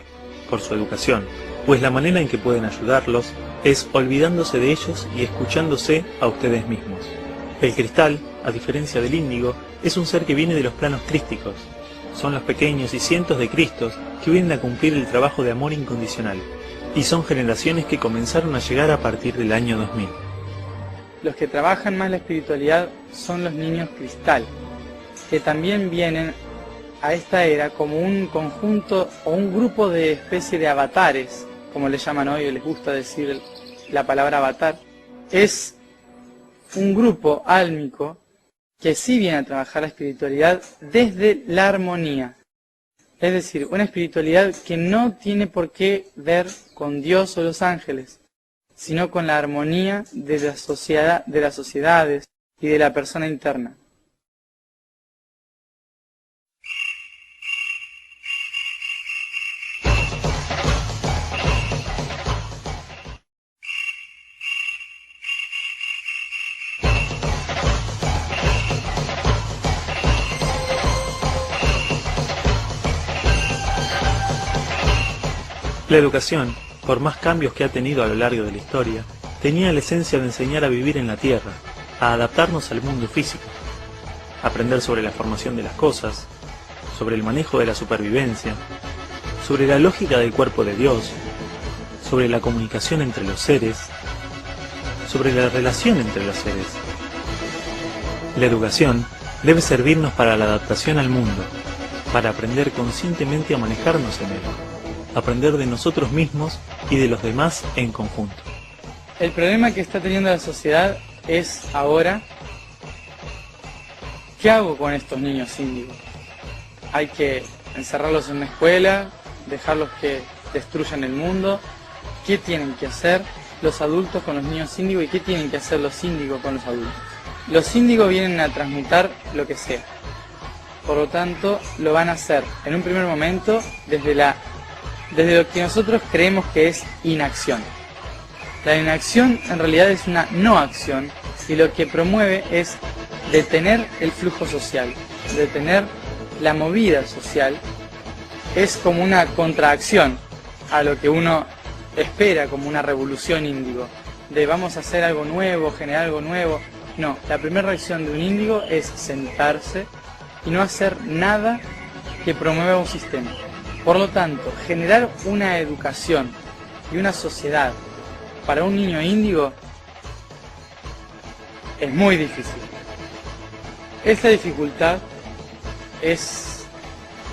Speaker 1: por su educación, pues la manera en que pueden ayudarlos es olvidándose de ellos y escuchándose a ustedes mismos. El cristal, a diferencia del índigo, es un ser que viene de los planos crísticos. Son los pequeños y cientos de Cristos que vienen a cumplir el trabajo de amor incondicional, y son generaciones que comenzaron a llegar a partir del año 2000.
Speaker 2: Los que trabajan más la espiritualidad son los niños cristal, que también vienen a esta era como un conjunto o un grupo de especie de avatares, como le llaman hoy, o les gusta decir la palabra avatar. Es un grupo álmico que sí viene a trabajar la espiritualidad desde la armonía. Es decir, una espiritualidad que no tiene por qué ver con Dios o los ángeles, sino con la armonía de la sociedad, de las sociedades y de la persona interna.
Speaker 1: La educación, por más cambios que ha tenido a lo largo de la historia, tenía la esencia de enseñar a vivir en la tierra, a adaptarnos al mundo físico, aprender sobre la formación de las cosas, sobre el manejo de la supervivencia, sobre la lógica del cuerpo de Dios, sobre la comunicación entre los seres, sobre la relación entre los seres. La educación debe servirnos para la adaptación al mundo, para aprender conscientemente a manejarnos en él, aprender de nosotros mismos y de los demás en conjunto.
Speaker 2: El problema que está teniendo la sociedad es ahora, ¿qué hago con estos niños índigos? Hay que encerrarlos en una escuela, dejarlos que destruyan el mundo. ¿Qué tienen que hacer los adultos con los niños índigos y qué tienen que hacer los índigos con los adultos? Los índigos vienen a transmutar lo que sea. Por lo tanto, lo van a hacer en un primer momento desde lo que nosotros creemos que es inacción. La inacción en realidad es una no acción y lo que promueve es detener el flujo social, detener la movida social. Es como una contracción a lo que uno espera como una revolución índigo, de vamos a hacer algo nuevo, generar algo nuevo. No, la primera reacción de un índigo es sentarse y no hacer nada que promueva un sistema. Por lo tanto, generar una educación y una sociedad para un niño índigo es muy difícil. Esta dificultad es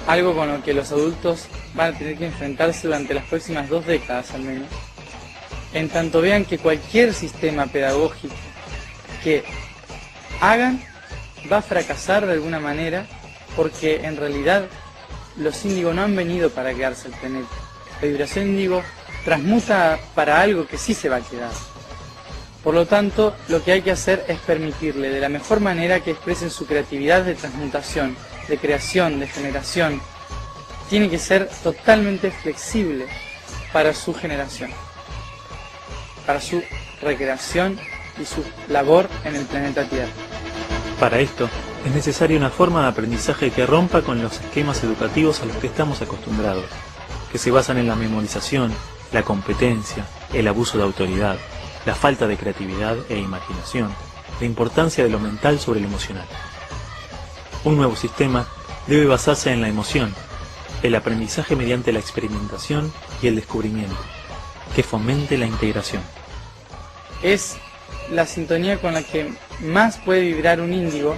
Speaker 2: algo con lo que los adultos van a tener que enfrentarse durante las próximas 2 décadas al menos, en tanto vean que cualquier sistema pedagógico que hagan va a fracasar de alguna manera, porque en realidad los índigos no han venido para quedarse al planeta. La vibración índigo transmuta para algo que sí se va a quedar. Por lo tanto, lo que hay que hacer es permitirle de la mejor manera que expresen su creatividad de transmutación, de creación, de generación. Tiene que ser totalmente flexible para su generación, para su recreación y su labor en el planeta Tierra.
Speaker 1: Para esto, es necesaria una forma de aprendizaje que rompa con los esquemas educativos a los que estamos acostumbrados, que se basan en la memorización, la competencia, el abuso de autoridad, la falta de creatividad e imaginación, la importancia de lo mental sobre lo emocional. Un nuevo sistema debe basarse en la emoción, el aprendizaje mediante la experimentación y el descubrimiento, que fomente la integración.
Speaker 2: Es la sintonía con la que más puede vibrar un índigo,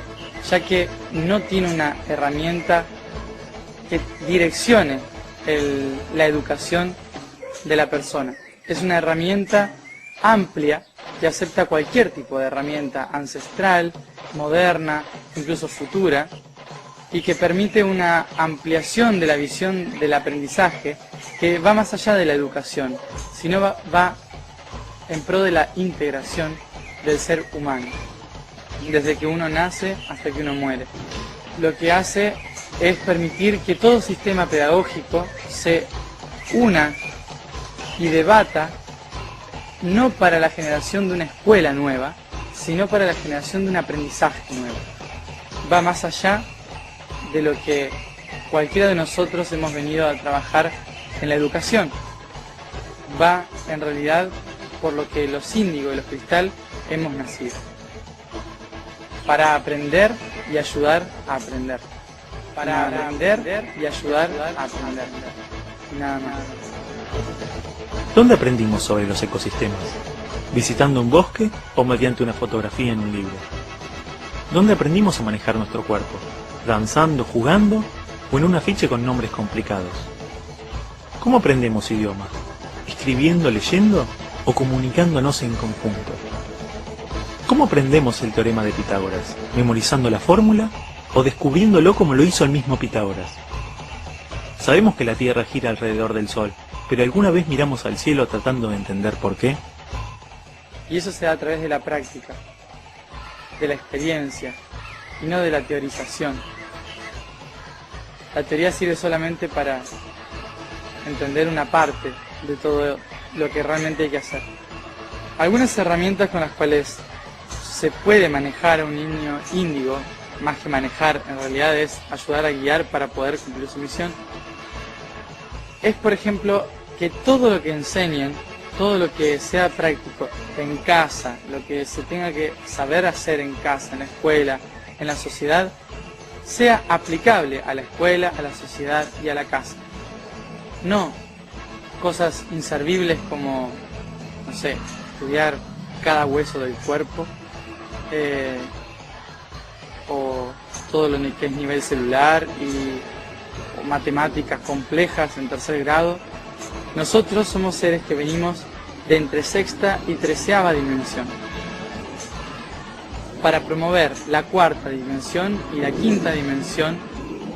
Speaker 2: ya que no tiene una herramienta que direccione la educación de la persona. Es una herramienta amplia que acepta cualquier tipo de herramienta ancestral, moderna, incluso futura, y que permite una ampliación de la visión del aprendizaje que va más allá de la educación, sino va en pro de la integración del ser humano, desde que uno nace hasta que uno muere. Lo que hace es permitir que todo sistema pedagógico se una y debata no para la generación de una escuela nueva, sino para la generación de un aprendizaje nuevo. Va más allá de lo que cualquiera de nosotros hemos venido a trabajar en la educación. Va en realidad por lo que los índigos y los cristal hemos nacido. Para aprender y ayudar a aprender. Para aprender y ayudar a aprender. Nada más.
Speaker 1: ¿Dónde aprendimos sobre los ecosistemas? ¿Visitando un bosque o mediante una fotografía en un libro? ¿Dónde aprendimos a manejar nuestro cuerpo? ¿Danzando, jugando o en un afiche con nombres complicados? ¿Cómo aprendemos idiomas? ¿Escribiendo, leyendo o comunicándonos en conjunto? ¿Cómo aprendemos el teorema de Pitágoras? ¿Memorizando la fórmula o descubriéndolo como lo hizo el mismo Pitágoras? Sabemos que la Tierra gira alrededor del Sol, pero ¿alguna vez miramos al cielo tratando de entender por qué?
Speaker 2: Y eso se da a través de la práctica, de la experiencia, y no de la teorización. La teoría sirve solamente para entender una parte de todo lo que realmente hay que hacer. Algunas herramientas con las cuales se puede manejar a un niño índigo, más que manejar, en realidad es ayudar a guiar para poder cumplir su misión, es por ejemplo que todo lo que enseñen, todo lo que sea práctico en casa, lo que se tenga que saber hacer en casa, en la escuela, en la sociedad, sea aplicable a la escuela, a la sociedad y a la casa. No cosas inservibles como, no sé, estudiar cada hueso del cuerpo, o todo lo que es nivel celular o matemáticas complejas en tercer grado. Nosotros somos seres que venimos de entre sexta y treceava dimensión para promover la cuarta dimensión y la quinta dimensión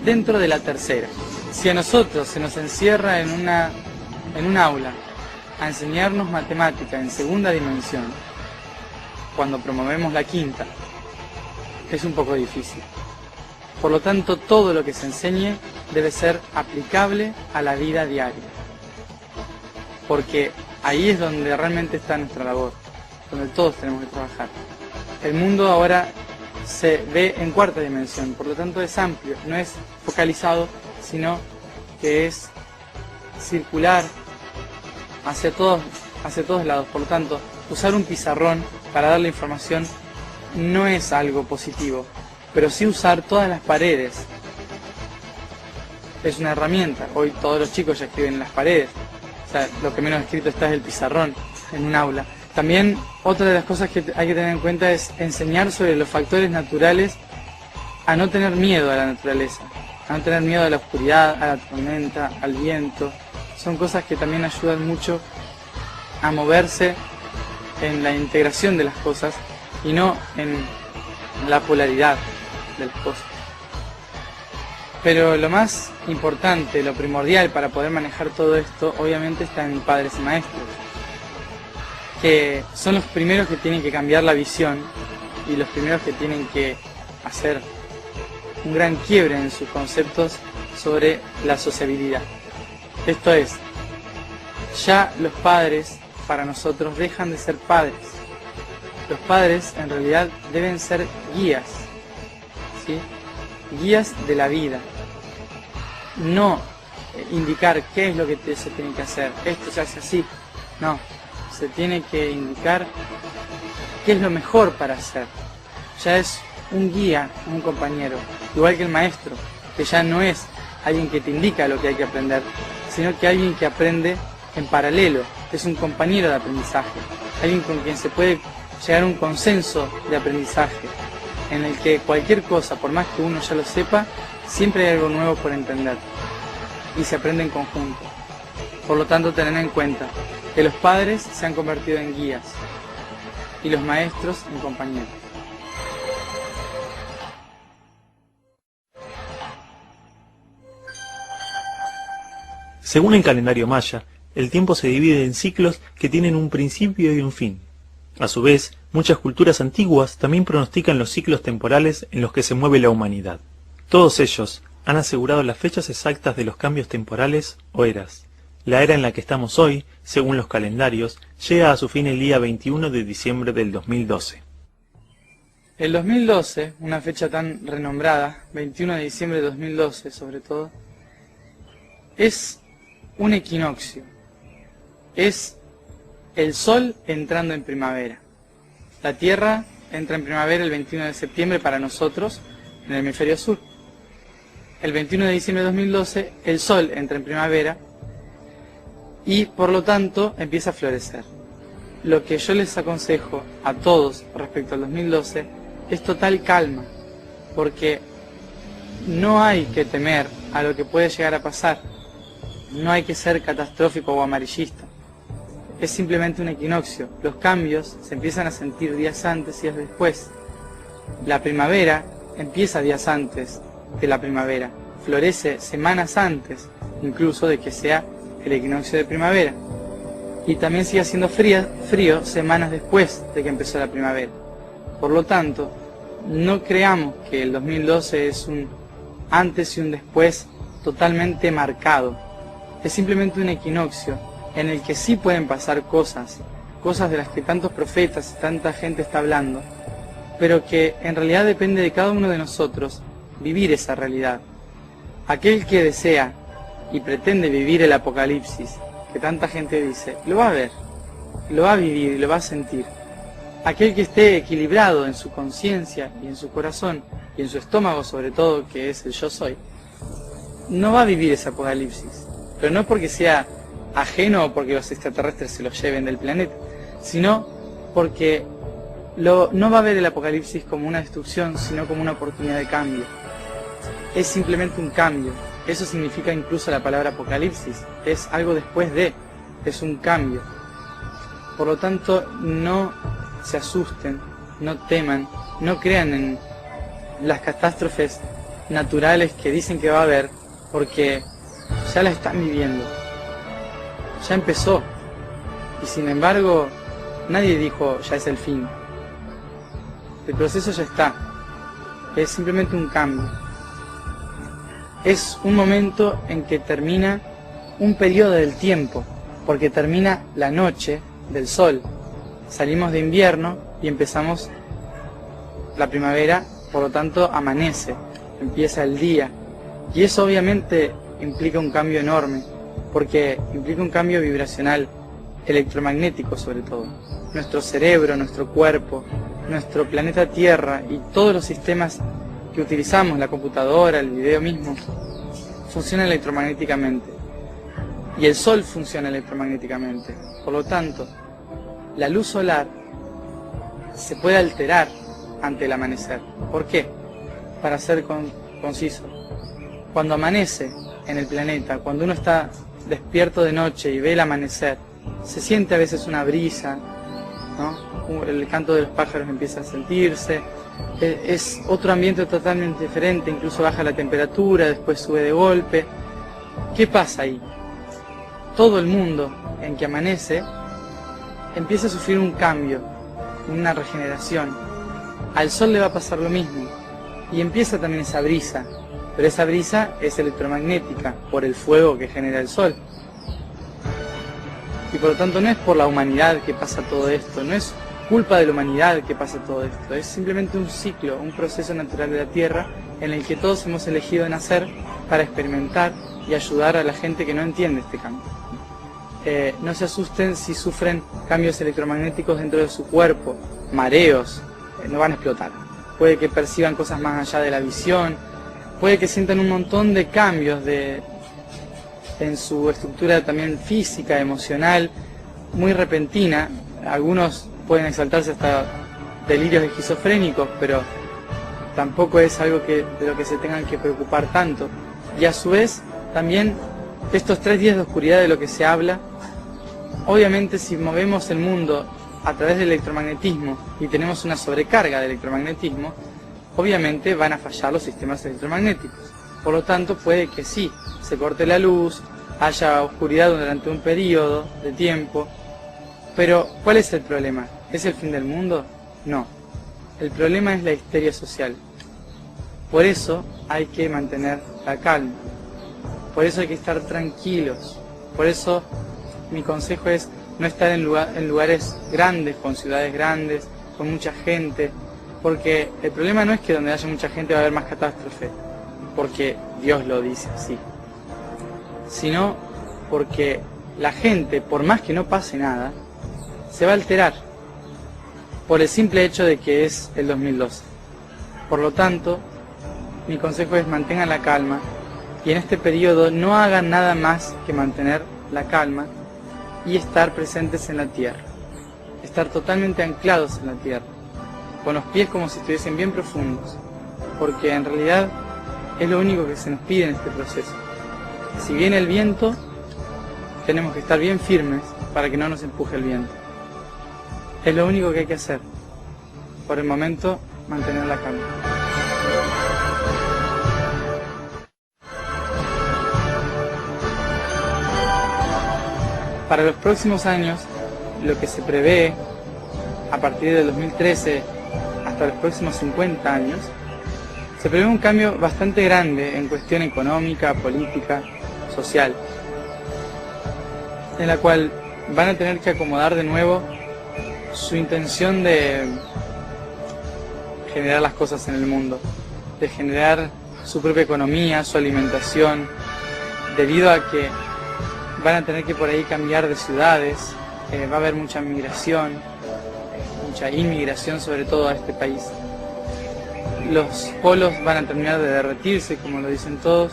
Speaker 2: dentro de la tercera. Si a nosotros se nos encierra en un aula a enseñarnos matemática en segunda dimensión, cuando promovemos la quinta, es un poco difícil. Por lo tanto, todo lo que se enseñe debe ser aplicable a la vida diaria. Porque ahí es donde realmente está nuestra labor, donde todos tenemos que trabajar. El mundo ahora se ve en cuarta dimensión, por lo tanto es amplio, no es focalizado, sino que es circular hacia todos lados. Por lo tanto, usar un pizarrón para darle información no es algo positivo, pero sí usar todas las paredes es una herramienta. Hoy todos los chicos ya escriben en las paredes, o sea, lo que menos escrito está es el pizarrón en un aula. También otra de las cosas que hay que tener en cuenta es enseñar sobre los factores naturales, a no tener miedo a la naturaleza, a no tener miedo a la oscuridad, a la tormenta, al viento. Son cosas que también ayudan mucho a moverse en la integración de las cosas y no en la polaridad de las cosas. Pero lo más importante, lo primordial para poder manejar todo esto, obviamente está en padres y maestros, que son los primeros que tienen que cambiar la visión y los primeros que tienen que hacer un gran quiebre en sus conceptos sobre la sociabilidad. Esto es, ya los padres para nosotros dejan de ser padres. Los padres en realidad deben ser guías, ¿sí? Guías de la vida. No indicar qué es lo que se tiene que hacer, esto se hace así. No, se tiene que indicar qué es lo mejor para hacer. Ya es un guía, un compañero, igual que el maestro, que ya no es alguien que te indica lo que hay que aprender, sino que alguien que aprende en paralelo, es un compañero de aprendizaje, alguien con quien se puede llegar a un consenso de aprendizaje, en el que cualquier cosa, por más que uno ya lo sepa, siempre hay algo nuevo por entender, y se aprende en conjunto. Por lo tanto, tener en cuenta que los padres se han convertido en guías, y los maestros en compañeros.
Speaker 1: Según el calendario maya, el tiempo se divide en ciclos que tienen un principio y un fin. A su vez, muchas culturas antiguas también pronostican los ciclos temporales en los que se mueve la humanidad. Todos ellos han asegurado las fechas exactas de los cambios temporales o eras. La era en la que estamos hoy, según los calendarios, llega a su fin el día 21 de diciembre del 2012.
Speaker 2: El 2012, una fecha tan renombrada, 21 de diciembre de 2012 sobre todo, es un equinoccio, es el sol entrando en primavera. La Tierra entra en primavera el 21 de septiembre para nosotros en el hemisferio sur. El 21 de diciembre de 2012 el sol entra en primavera y por lo tanto empieza a florecer. Lo que yo les aconsejo a todos respecto al 2012 es total calma, porque no hay que temer a lo que puede llegar a pasar, no hay que ser catastrófico o amarillista, es simplemente un equinoccio. Los cambios se empiezan a sentir días antes y días después. La primavera empieza días antes de la primavera, florece semanas antes incluso de que sea el equinoccio de primavera, y también sigue haciendo frío semanas después de que empezó la primavera. Por lo tanto, no creamos que el 2012 es un antes y un después totalmente marcado. Es simplemente un equinoccio en el que sí pueden pasar cosas de las que tantos profetas y tanta gente está hablando, pero que en realidad depende de cada uno de nosotros vivir esa realidad. Aquel que desea y pretende vivir el apocalipsis, que tanta gente dice, lo va a ver, lo va a vivir y lo va a sentir. Aquel que esté equilibrado en su conciencia y en su corazón y en su estómago sobre todo, que es el yo soy, no va a vivir ese apocalipsis, pero no es porque sea ajeno o porque los extraterrestres se lo lleven del planeta, sino porque no va a ver el apocalipsis como una destrucción, sino como una oportunidad de cambio. Es simplemente un cambio. Eso significa incluso la palabra apocalipsis, es algo después de, es un cambio. Por lo tanto, no se asusten, no teman, no crean en las catástrofes naturales que dicen que va a haber, porque ya las están viviendo, ya empezó, y sin embargo nadie dijo ya es el fin. El proceso ya está, es simplemente un cambio. Es un momento en que termina un periodo del tiempo, porque termina la noche del sol. Salimos de invierno y empezamos la primavera, por lo tanto amanece, empieza el día. Y eso obviamente implica un cambio enorme, porque implica un cambio vibracional, electromagnético sobre todo. Nuestro cerebro, nuestro cuerpo, nuestro planeta Tierra y todos los sistemas que utilizamos, la computadora, el video mismo, funciona electromagnéticamente. Y el sol funciona electromagnéticamente. Por lo tanto, la luz solar se puede alterar ante el amanecer. ¿Por qué? Para ser conciso. Cuando amanece en el planeta, cuando uno está despierto de noche y ve el amanecer, se siente a veces una brisa, ¿no? El canto de los pájaros empieza a sentirse, es otro ambiente totalmente diferente, incluso baja la temperatura, después sube de golpe. ¿Qué pasa ahí? Todo el mundo en que amanece empieza a sufrir un cambio, una regeneración. Al sol le va a pasar lo mismo, y empieza también esa brisa, pero esa brisa es electromagnética por el fuego que genera el sol. Y por lo tanto no es por la humanidad que pasa todo esto, no es culpa de la humanidad que pasa todo esto, es simplemente un ciclo, un proceso natural de la Tierra en el que todos hemos elegido nacer para experimentar y ayudar a la gente que no entiende este cambio. No se asusten si sufren cambios electromagnéticos dentro de su cuerpo, mareos, no van a explotar. Puede que perciban cosas más allá de la visión, puede que sientan un montón de cambios en su estructura también física, emocional, muy repentina. Algunos pueden exaltarse hasta delirios esquizofrénicos, pero tampoco es algo de lo que se tengan que preocupar tanto. Y a su vez, también estos 3 días de oscuridad de lo que se habla, obviamente si movemos el mundo a través del electromagnetismo y tenemos una sobrecarga de electromagnetismo, obviamente van a fallar los sistemas electromagnéticos. Por lo tanto, puede que sí, se corte la luz, haya oscuridad durante un periodo de tiempo. Pero, ¿cuál es el problema? ¿Es el fin del mundo? No. El problema es la histeria social. Por eso hay que mantener la calma. Por eso hay que estar tranquilos. Por eso mi consejo es no estar en lugares grandes, con ciudades grandes, con mucha gente. Porque el problema no es que donde haya mucha gente va a haber más catástrofe, porque Dios lo dice así. sino porque la gente, por más que no pase nada, se va a alterar por el simple hecho de que es el 2012. Por lo tanto, mi consejo es mantengan la calma y en este periodo no hagan nada más que mantener la calma y estar presentes en la tierra, estar totalmente anclados en la tierra, con los pies como si estuviesen bien profundos, porque en realidad es lo único que se nos pide en este proceso. Si viene el viento, tenemos que estar bien firmes para que no nos empuje el viento. Es lo único que hay que hacer. Por el momento, mantener la calma. Para los próximos años, lo que se prevé a partir del 2013 hasta los próximos 50 años, se prevé un cambio bastante grande en cuestión económica, política, social, en la cual van a tener que acomodar de nuevo su intención de generar las cosas en el mundo, de generar su propia economía, su alimentación, debido a que van a tener que por ahí cambiar de ciudades, va a haber mucha migración, mucha inmigración sobre todo a este país. Los polos van a terminar de derretirse, como lo dicen todos,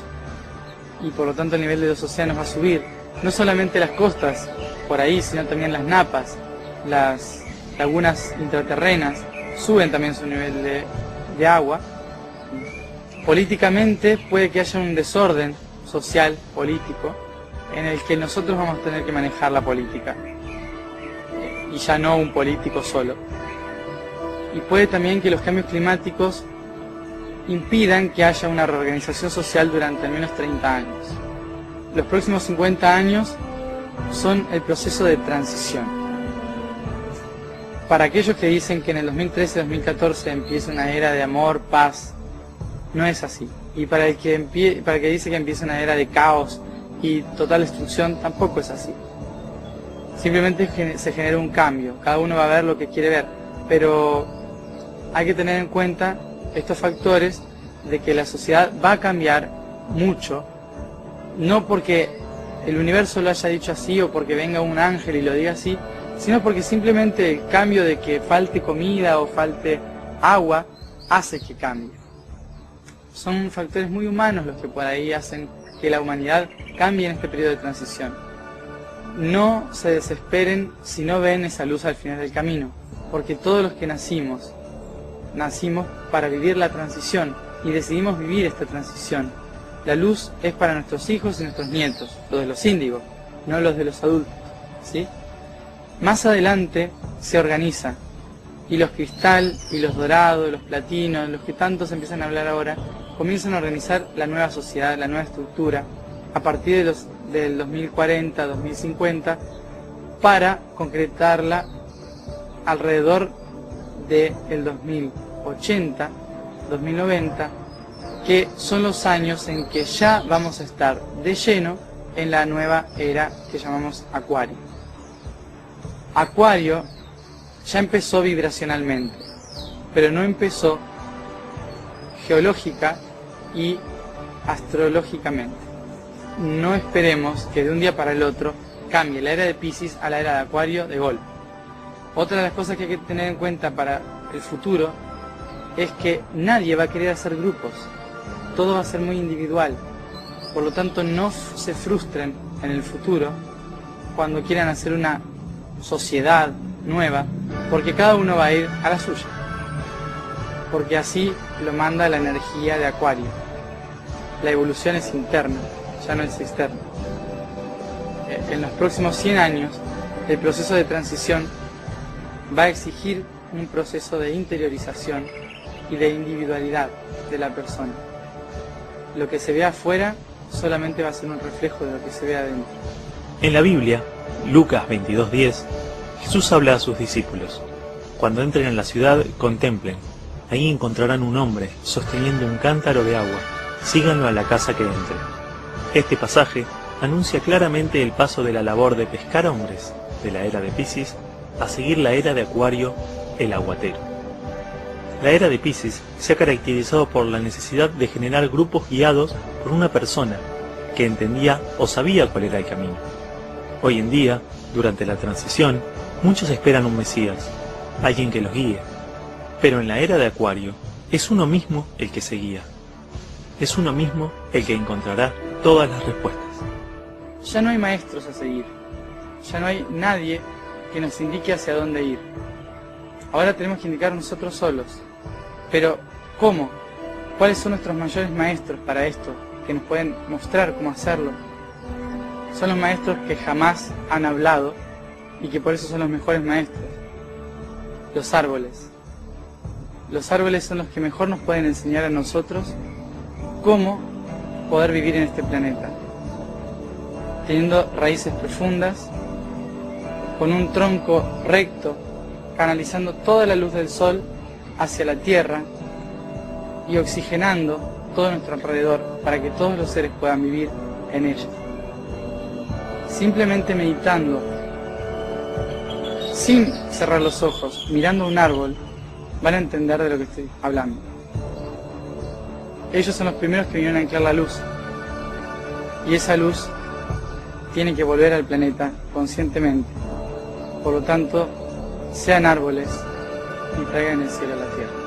Speaker 2: y por lo tanto el nivel de los océanos va a subir. No solamente las costas por ahí, sino también las napas, las lagunas intraterrenas, suben también su nivel de agua. Políticamente puede que haya un desorden social, político, en el que nosotros vamos a tener que manejar la política, y ya no un político solo. Y puede también que los cambios climáticos impidan que haya una reorganización social durante al menos 30 años. Los próximos 50 años son el proceso de transición. Para aquellos que dicen que en el 2013-2014 empieza una era de amor, paz, no es así. Y para el que dice que empieza una era de caos y total destrucción, tampoco es así. Simplemente se genera un cambio, cada uno va a ver lo que quiere ver, pero hay que tener en cuenta estos factores de que la sociedad va a cambiar mucho, no porque el universo lo haya dicho así o porque venga un ángel y lo diga así, sino porque simplemente el cambio de que falte comida o falte agua hace que cambie. Son factores muy humanos los que por ahí hacen que la humanidad cambie en este periodo de transición. No se desesperen si no ven esa luz al final del camino, porque todos los que nacimos para vivir la transición y decidimos vivir esta transición. La luz es para nuestros hijos y nuestros nietos, los de los índigos, no los de los adultos, ¿sí? Más adelante se organiza, y los cristal, y los dorados, los platinos, los que tanto se empiezan a hablar ahora, comienzan a organizar la nueva sociedad, la nueva estructura, a partir del 2040, 2050, para concretarla alrededor del 2080, 2090, que son los años en que ya vamos a estar de lleno en la nueva era que llamamos Acuario. Acuario ya empezó vibracionalmente, pero no empezó geológica y astrológicamente. No esperemos que de un día para el otro cambie la era de Piscis a la era de Acuario de golpe. Otra de las cosas que hay que tener en cuenta para el futuro es que nadie va a querer hacer grupos, todo va a ser muy individual. Por lo tanto, no se frustren en el futuro cuando quieran hacer una sociedad nueva, porque cada uno va a ir a la suya, porque así lo manda la energía de Acuario. La evolución es interna, ya no es externa. En los próximos 100 años, el proceso de transición va a exigir un proceso de interiorización y de individualidad de la persona. Lo que se ve afuera solamente va a ser un reflejo de lo que se ve adentro.
Speaker 1: En la Biblia, Lucas 22:10, Jesús habla a sus discípulos: cuando entren en la ciudad, contemplen, ahí encontrarán un hombre sosteniendo un cántaro de agua, síganlo a la casa que entre. Este pasaje anuncia claramente el paso de la labor de pescar hombres de la era de Piscis a seguir la era de Acuario, el aguatero. La era de Piscis se ha caracterizado por la necesidad de generar grupos guiados por una persona que entendía o sabía cuál era el camino. Hoy en día, durante la transición, muchos esperan un Mesías, alguien que los guíe. Pero en la era de Acuario, es uno mismo el que se guía. Es uno mismo el que encontrará todas las respuestas.
Speaker 2: Ya no hay maestros a seguir. Ya no hay nadie que nos indique hacia dónde ir. Ahora tenemos que indicar nosotros solos. Pero, ¿cómo? ¿Cuáles son nuestros mayores maestros para esto? Que nos pueden mostrar cómo hacerlo. Son los maestros que jamás han hablado y que por eso son los mejores maestros. Los árboles. Los árboles son los que mejor nos pueden enseñar a nosotros cómo poder vivir en este planeta. Teniendo raíces profundas, con un tronco recto, canalizando toda la luz del sol hacia la tierra y oxigenando todo nuestro alrededor para que todos los seres puedan vivir en ella. Simplemente meditando, sin cerrar los ojos, mirando un árbol, van a entender de lo que estoy hablando. Ellos son los primeros que vinieron a anclar la luz, y esa luz tiene que volver al planeta conscientemente. Por lo tanto, sean árboles y traigan el cielo a la tierra.